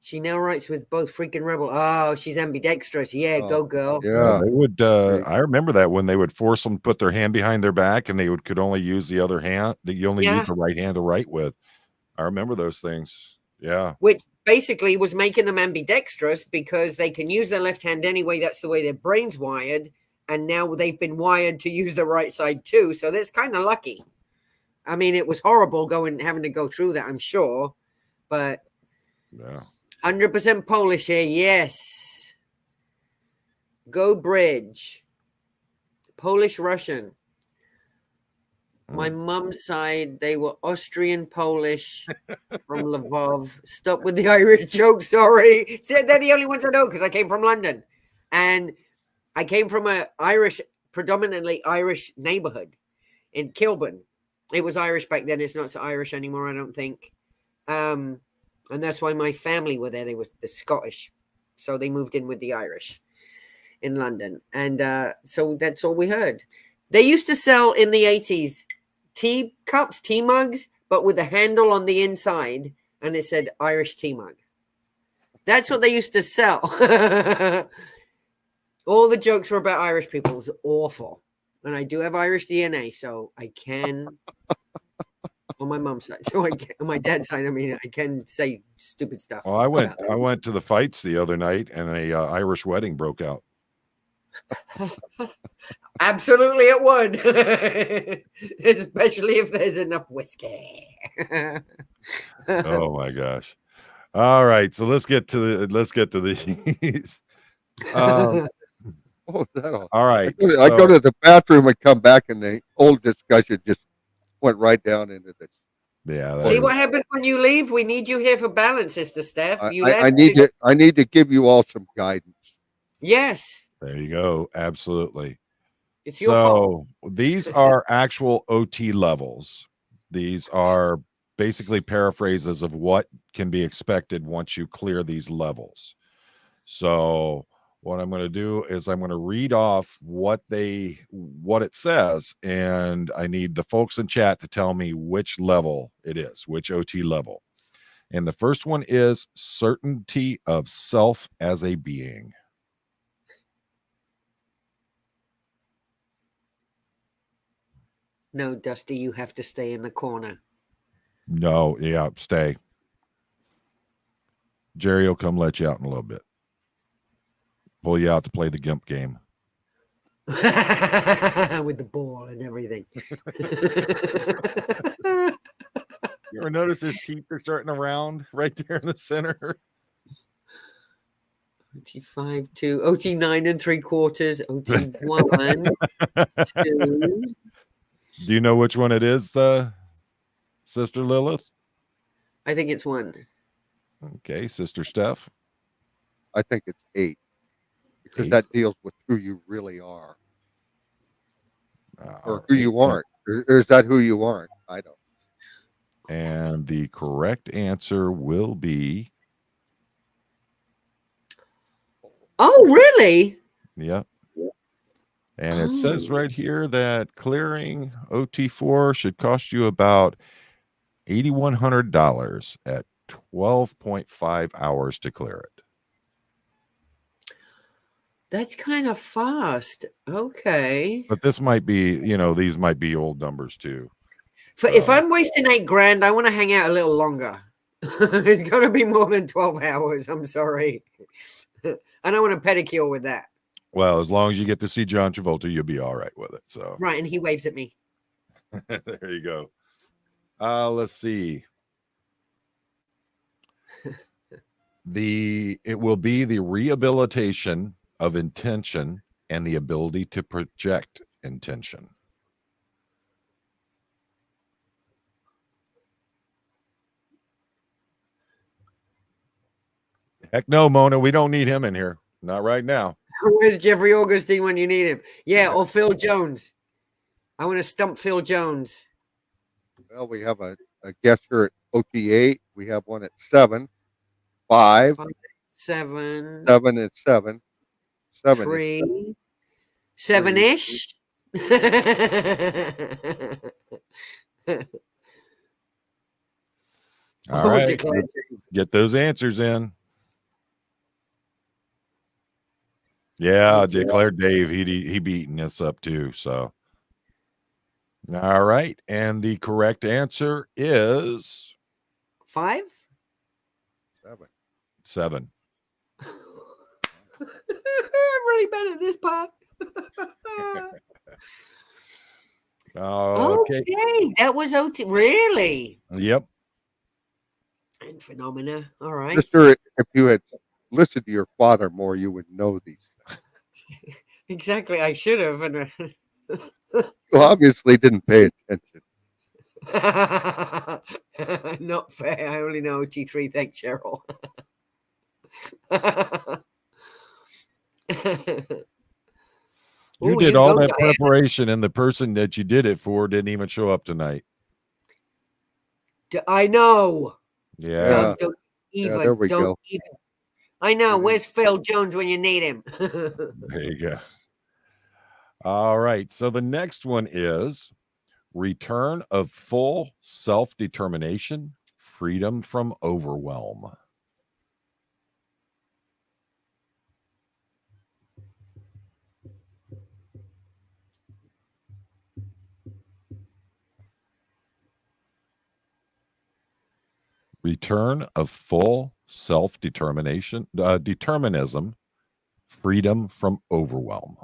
She now writes with both. Freaking rebel. Oh, she's ambidextrous. Yeah, go girl. Yeah. They would I remember that when they would force them to put their hand behind their back and they could only use the other hand, that you only use the right hand to write with. I remember those things. Yeah. Which basically was making them ambidextrous because they can use their left hand anyway. That's the way their brain's wired. And now they've been wired to use the right side too. So that's kind of lucky. I mean, it was horrible having to go through that, I'm sure. But yeah. 100% Polish here. Yes. Go Bridge. Polish Russian. My mum's side, they were Austrian Polish from Lvov. Stop with the Irish joke, sorry. See, they're the only ones I know because I came from London. And I came from a predominantly Irish neighborhood in Kilburn. It was Irish back then. It's not so Irish anymore, I don't think. And that's why my family were there. They were the Scottish. So they moved in with the Irish in London. And so that's all we heard. They used to sell in the 80s tea cups, tea mugs, but with a handle on the inside. And it said Irish tea mug. That's what they used to sell. All the jokes were about Irish people. It was awful. And I do have Irish DNA, so I can on my mom's side. So on my dad's side, I mean, I can say stupid stuff. Well, I about them. went to the fights the other night, and a Irish wedding broke out. Absolutely, it would, especially if there's enough whiskey. Oh my gosh! All right, so let's get to these. Um, Oh, that'll. all right, I go to the bathroom and come back, and the old discussion just went right down into this. yeah. See what happens when you leave? We need you here for balance, Sister Steph. You left. I need to give you all some guidance. Yes. There you go. Absolutely. It's your fault. These are actual OT levels. These are basically paraphrases of what can be expected once you clear these levels. So what I'm going to do is I'm going to read off what it says, and I need the folks in chat to tell me which level it is, which OT level. And the first one is certainty of self as a being. No, Dusty, you have to stay in the corner. No, yeah, stay. Jerry will come let you out in a little bit. Pull you out to play the Gimp game. With the ball and everything. You ever notice his teeth are starting to round right there in the center? OT5, 2, OT9 3/4, OT1, 2. Do you know which one it is, Sister Lilith? I think it's 1. Okay, Sister Steph. I think it's 8 because 8. that deals with who you really are or who Right. you aren't. Or is that who you aren't? I don't. And the correct answer will be. Oh, really? Yep. And it says right here that clearing OT4 should cost you about $8,100 at 12.5 hours to clear it. That's kind of fast. Okay. But this might be, these might be old numbers too. If I'm wasting $8,000, I want to hang out a little longer. It's got to be more than 12 hours. I'm sorry. I don't want a pedicure with that. Well, as long as you get to see John Travolta, you'll be all right with it. So right, and he waves at me. There you go. Let's see. It will be the rehabilitation of intention and the ability to project intention. Heck no, Mona. We don't need him in here. Not right now. Where's Jeffrey Augustine when you need him? Yeah, or Phil Jones. I want to stump Phil Jones. Well, we have a guest here at OT8. We have one at 7, 5, 7, 7 and 7, 7 3, 7-ish. All right. Get those answers in. Yeah, declared Dave. He beaten us up too. So, all right, and the correct answer is 5. 7. I'm really bad at this part. Okay, that was OT. Really? Yep. And phenomena. All right. Sister, if you had listened to your father more, you would know these things. Exactly. I should have. And You obviously didn't pay attention. not fair. I only know OT3. Thanks, Cheryl. You did all that preparation, and the person that you did it for didn't even show up tonight. I know. Yeah. Don't even. There we go. Even. I know. Where's Phil Jones when you need him? There you go. All right. So the next one is return of full self-determination, freedom from overwhelm. return of full self-determination, determinism, freedom from overwhelm.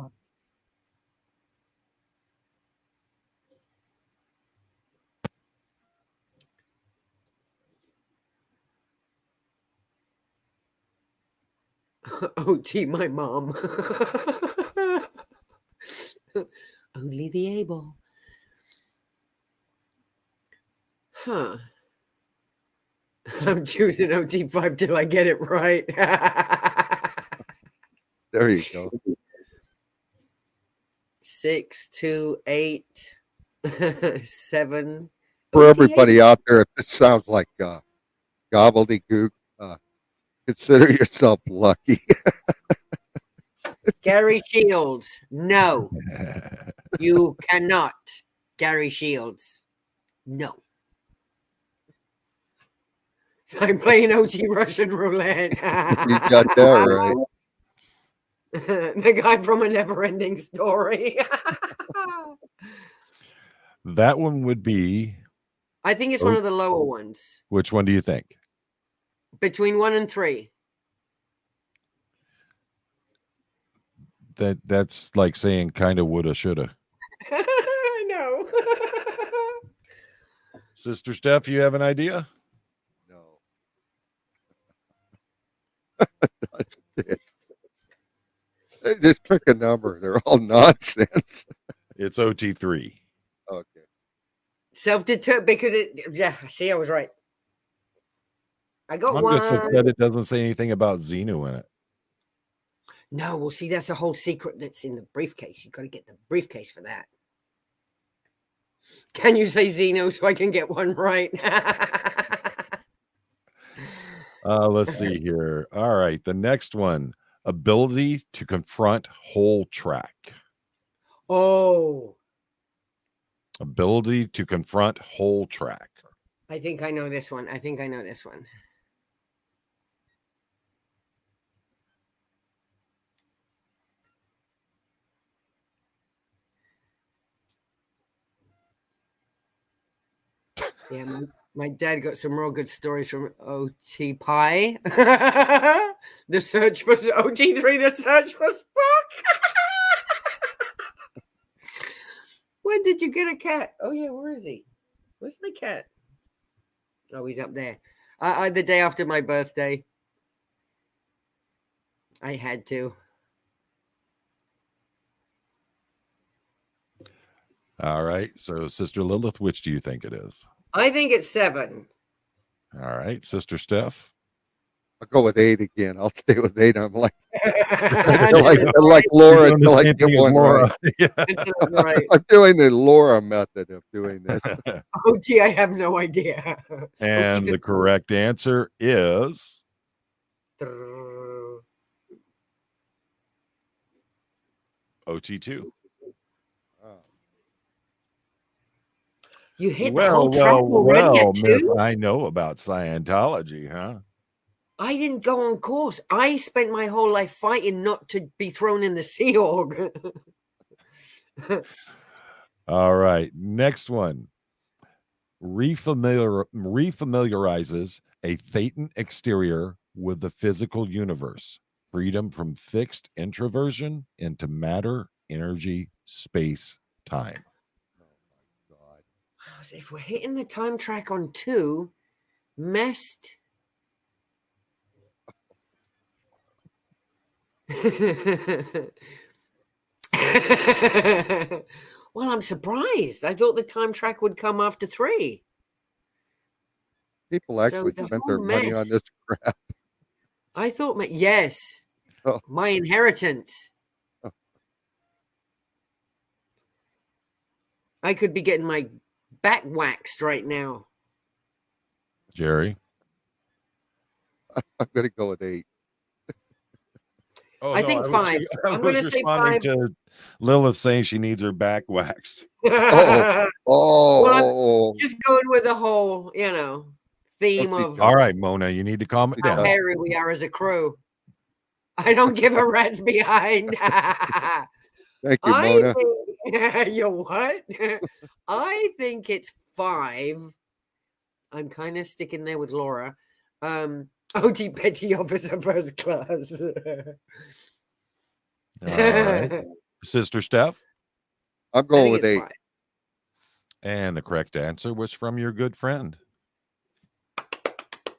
OT, my mom. Only the able. Huh. I'm choosing OT5 till I get it right. There you go. 6, 2, 8, 7. For OT8. everybody out there, if this sounds like gobbledygook, consider yourself lucky. Gary Shields. No, you cannot. Gary Shields. No. So I'm playing OT Russian roulette. You got that right. The guy from A Never Ending Story. That one would be, I think it's one of the lower ones. which one do you think? Between 1 and 3. That's like saying kind of woulda, shoulda. I know. Sister Steph, you have an idea? No. Just pick a number. They're all nonsense. It's OT3. Okay. Self-determined, because see, I was right. I got I'm one. just upset it doesn't say anything about Xenu in it. No, well, see, that's a whole secret that's in the briefcase. You've got to get the briefcase for that. Can you say Xeno so I can get one right? Let's see here. All right, the next one, ability to confront whole track. Oh, Ability to confront whole track. I think I know this one. Yeah, my dad got some real good stories from OT Pie. The search for OT3, the search for Spock. When did you get a cat? Oh, yeah, where is he? Where's my cat? Oh, he's up there. The day after my birthday. I had to. All right, so Sister Lilith, which do you think it is? I think it's 7. All right, Sister Steph. I'll go with 8 again. I'll stay with 8. I'm like, I like Laura You're doing the until I same get thing as one Laura. right. Yeah. right. I'm doing the Laura method of doing this. OT, I have no idea. And the correct answer is OT2. You hit the whole track already at 2? Miss, I know about Scientology, huh? I didn't go on course. I spent my whole life fighting not to be thrown in the Sea Org. All right, next one. Refamiliarizes a Thetan exterior with the physical universe. Freedom from fixed introversion into matter, energy, space, time. If we're hitting the time track on 2, messed. Well, I'm surprised. I thought the time track would come after 3. People actually spent their money on this crap. I thought, yes, my inheritance. Oh. I could be getting my back waxed right now. Jerry? I'm going to go with 8. Oh, I think 5. I'm going to say 5. To Lilith saying she needs her back waxed. Well, I'm just going with the whole, theme of. All right, Mona, you need to calm it down. How hairy we are as a crew. I don't give a rat's behind. Thank you, Mona. You what? I think it's 5 I'm kind of sticking there with Laura. OT Petty Officer First Class. All right. Sister Steph? I'm I going think with it's 8. 5. And the correct answer was from your good friend.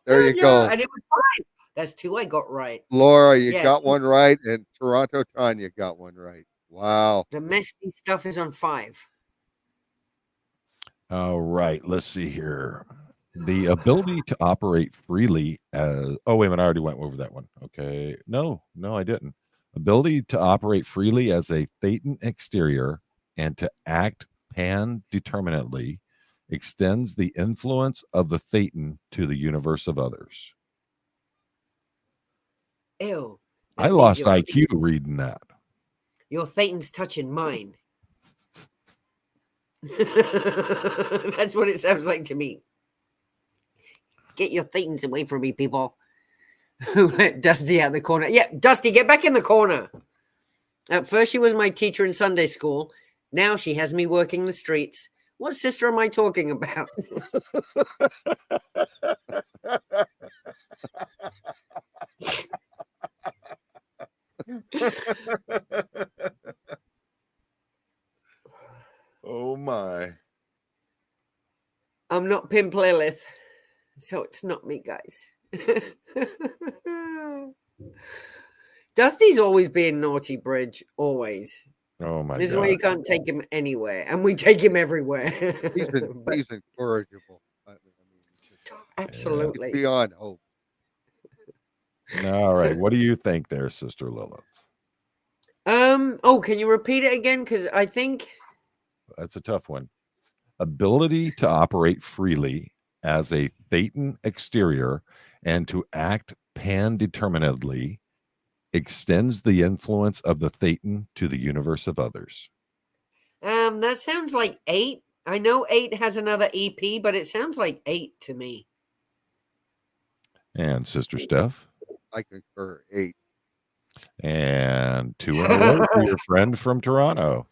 There you go. And it was 5. That's 2 I got right. Laura, you Yes. got one right, and Toronto Tanya got one right. Wow. The messy stuff is on 5. All right. Let's see here. The ability to operate freely as oh wait a minute, I already went over that one. Okay. No, I didn't. Ability to operate freely as a Thetan exterior and to act pan-determinately extends the influence of the Thetan to the universe of others. Ew. I That means lost your IQ reading that. Your Thetan's touching mine. That's what it sounds like to me. Get your Thetans away from me, people. Let Dusty out of the corner. Yeah, Dusty, get back in the corner. At first, she was my teacher in Sunday school. Now she has me working the streets. What sister am I talking about? Oh my. I'm not Pimp Lilith, so it's not me, guys. Dusty's always being naughty, Bridge. Always. Oh my This is God. why you can't take him anywhere, and we take him everywhere. He's But he's incorrigible. I mean, absolutely. beyond hope. All right. What do you think there, Sister Lilith? Oh, can you repeat it again? Because I think That's a tough one. Ability to operate freely as a Thetan exterior and to act pan-determinedly extends the influence of the Thetan to the universe of others. that sounds like 8. I know 8 has another EP, but it sounds like 8 to me. And Sister Steph? I concur. 8. And 2 in a row for your friend from Toronto.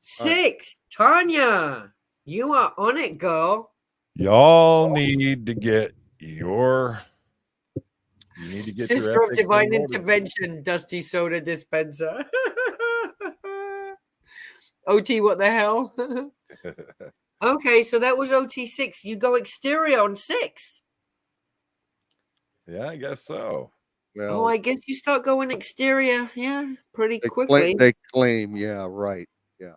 6. Tanya, you are on it, girl. Y'all need to get your Sister of Divine Intervention, Dusty Soda Dispenser. OT, what the hell? Okay, so that was OT 6. You go exterior on 6. Yeah, I guess so. Well, I guess you start going exterior, pretty quickly. they claim, yeah, right. Yeah.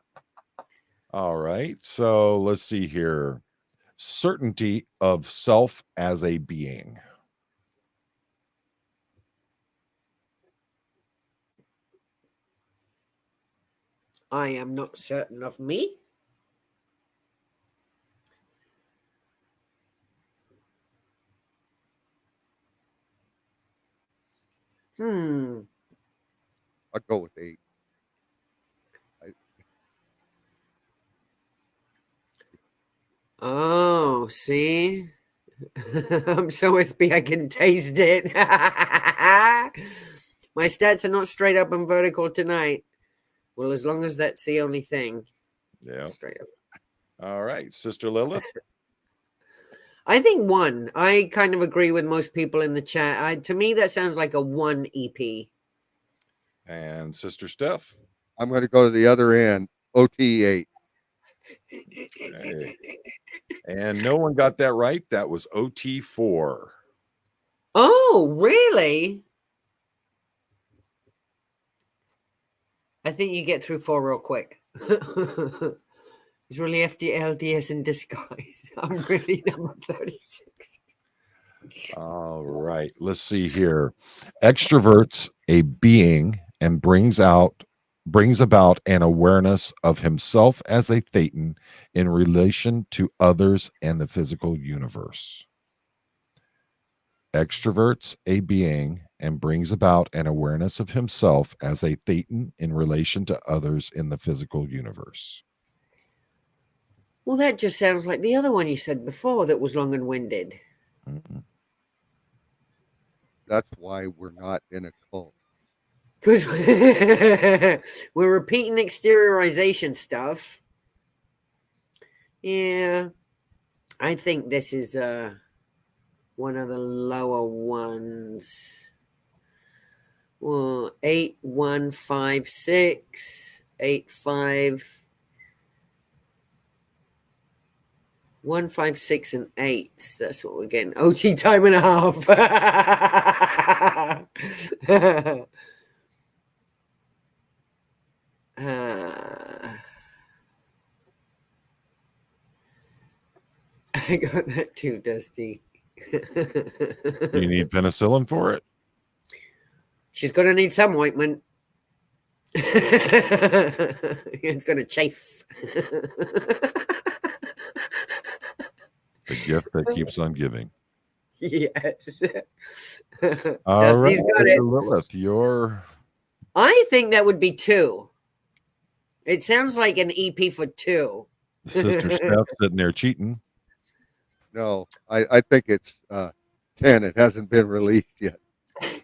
All right. So let's see here. Certainty of self as a being. I am not certain of me. I'll go with 8. Oh, see? I'm so SB I can taste it. My stats are not straight up and vertical tonight. Well, as long as that's the only thing. Yeah. Straight up. All right. Sister Lilith. I think 1. I kind of agree with most people in the chat. To me, that sounds like a 1 EP. And Sister Steph. I'm going to go to the other end. OT 8. Okay. And no one got that right. That was OT 4. Oh, really? I think you get through 4 real quick. It's really FDLDS in disguise. I'm really number 36. All right. Let's see here. Extroverts a being and brings about an awareness of himself as a Thetan in relation to others and the physical universe. Extroverts a being and brings about an awareness of himself as a Thetan in relation to others in the physical universe. Well, that just sounds like the other one you said before that was long and winded. That's why we're not in a cult. Because we're repeating exteriorization stuff. Yeah. I think this is one of the lower ones. Well, 8156, 156 and 8. That's what we're getting. OT time and a half. I got that too, Dusty. Do you need penicillin for it? She's going to need some ointment. It's going to chafe. The gift that keeps on giving. Yes. All right, Dusty's got it. Lilith, your I think that would be 2. It sounds like an EP for 2. sister Steph sitting there cheating. No, I think it's 10. It hasn't been released yet.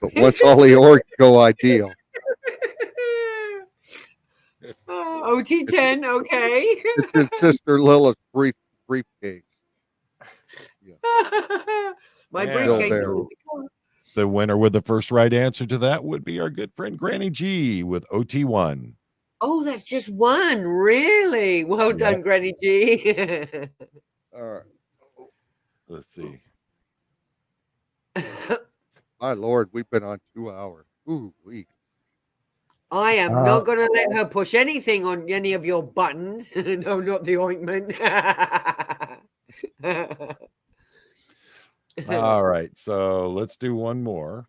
But once all the orgs go, ideal. OT10, okay. It's in Sister Lilith's briefcase. Yeah. My Yeah. briefcase. Bill The winner with the first right answer to that would be our good friend Granny G with OT1. Oh, that's just one. Really? Well done, Granny G. All right. Let's see. My Lord, we've been on 2 hours. Ooh, I am not going to let her push anything on any of your buttons. No, not the ointment. All right, so let's do one more.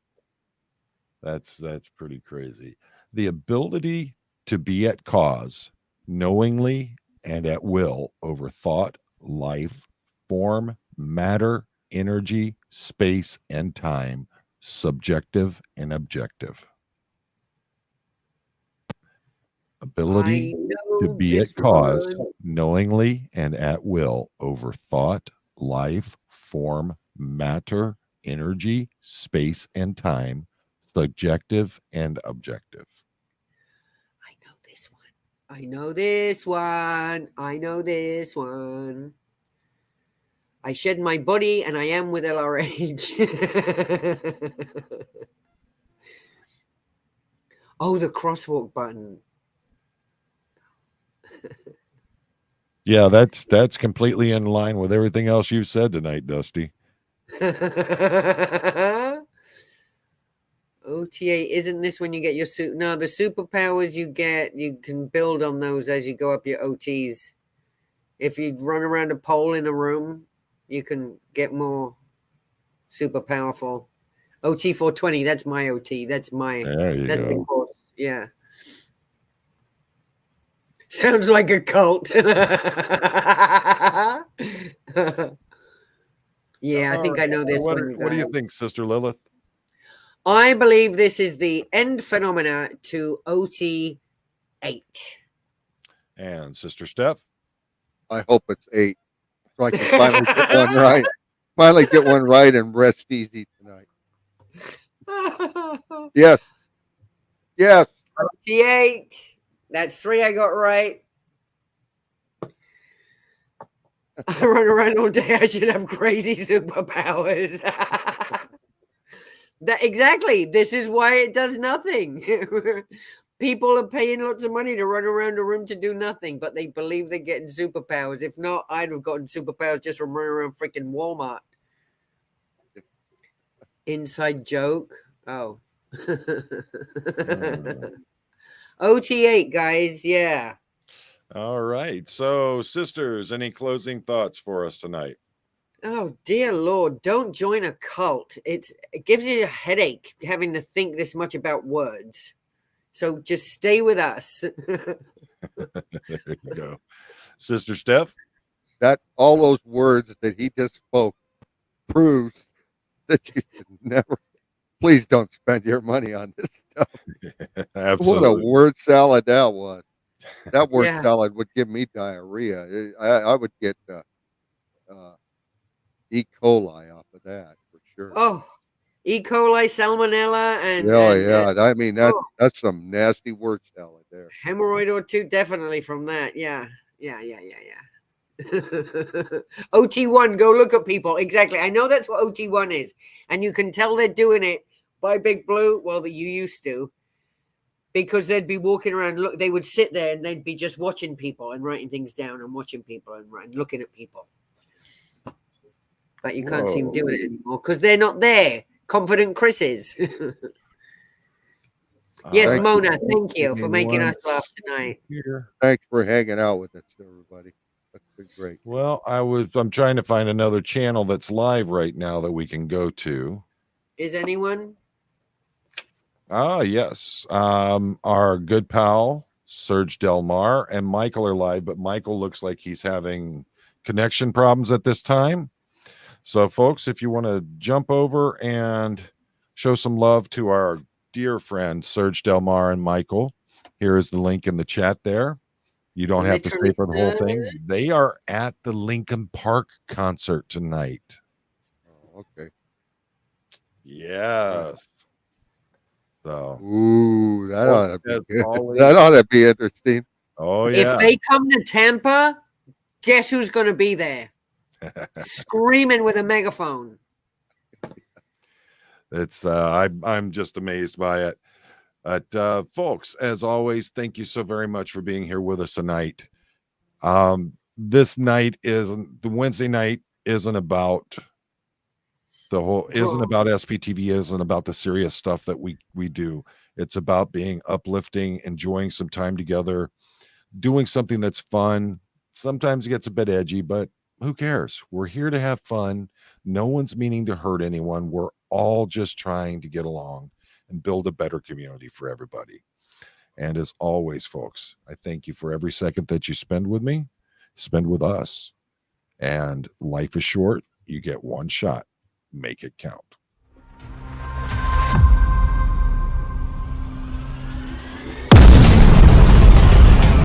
That's pretty crazy. The ability to be at cause, knowingly and at will over thought, life, form, matter, energy, space, and time, subjective and objective. Ability to be at cause, knowingly and at will over thought, life, form, matter, energy, space, and time, subjective and objective. I know this one. I know this one. I know this one. I shed my body and I am with LRH. Oh, the crosswalk button. Yeah, that's completely in line with everything else you've said tonight, Dusty. OTA, isn't this when you get your suit? No, the superpowers you get, you can build on those as you go up your OTs. If you run around a pole in a room, you can get more super powerful. OT 420, that's my OT. That's my There you that's go. the course. Yeah. Sounds like a cult. Yeah, I think I know this one. What do you think, Sister Lilith? I believe this is the end phenomena to OT 8. And Sister Steph? I hope it's 8. So I can finally get one right. Finally get one right and rest easy tonight. Yes. Yes. OT 8. That's 3 I got right. I run around all day. I should have crazy superpowers. Exactly. This is why it does nothing. People are paying lots of money to run around a room to do nothing, but they believe they're getting superpowers. If not, I'd have gotten superpowers just from running around freaking Walmart. Inside joke. Oh. OT8, guys. Yeah. All right. So, sisters, any closing thoughts for us tonight? Oh, dear Lord. Don't join a cult. It gives you a headache having to think this much about words. So just stay with us. There you go. Sister Steph? That all those words that he just spoke proves that you should never, please don't spend your money on this stuff. Absolutely. What a word salad that was. That word salad would give me diarrhea. I would get E. coli off of that for sure. Oh, E. coli, salmonella, and I mean that's some nasty word salad there. Hemorrhoid or two, definitely from that. Yeah. OT1, go look at people. Exactly. I know that's what OT1 is. And you can tell they're doing it by Big Blue. Well, that you used to. Because they'd be walking around, look, they would sit there and they'd be just watching people and writing things down and watching people and looking at people. But you can't see them doing it anymore because they're not there. Confident Chris's. Yes, Mona, thank you for making us laugh tonight. Thanks for hanging out with us, everybody. That's been great. Well, I'm trying to find another channel that's live right now that we can go to. Is anyone? Yes. Our good pal Serge Delmar and Michael are live, but Michael looks like he's having connection problems at this time. So, folks, if you want to jump over and show some love to our dear friends Serge Delmar and Michael, here is the link in the chat there. You don't have to stay for the whole thing. They are at the Lincoln Park concert tonight. Oh, okay. Yes. So, ooh, that ought to be good. Always, that ought to be interesting. Oh yeah. If they come to Tampa, guess who's going to be there? Screaming with a megaphone. It's I'm just amazed by it. But folks, as always, thank you so very much for being here with us tonight. This night isn't the Wednesday night isn't about isn't about SPTV, isn't about the serious stuff that we do. It's about being uplifting, enjoying some time together, doing something that's fun. Sometimes it gets a bit edgy, but who cares? We're here to have fun. No one's meaning to hurt anyone. We're all just trying to get along and build a better community for everybody. And as always, folks, I thank you for every second that you spend with me, spend with us. And life is short. You get one shot. Make it count.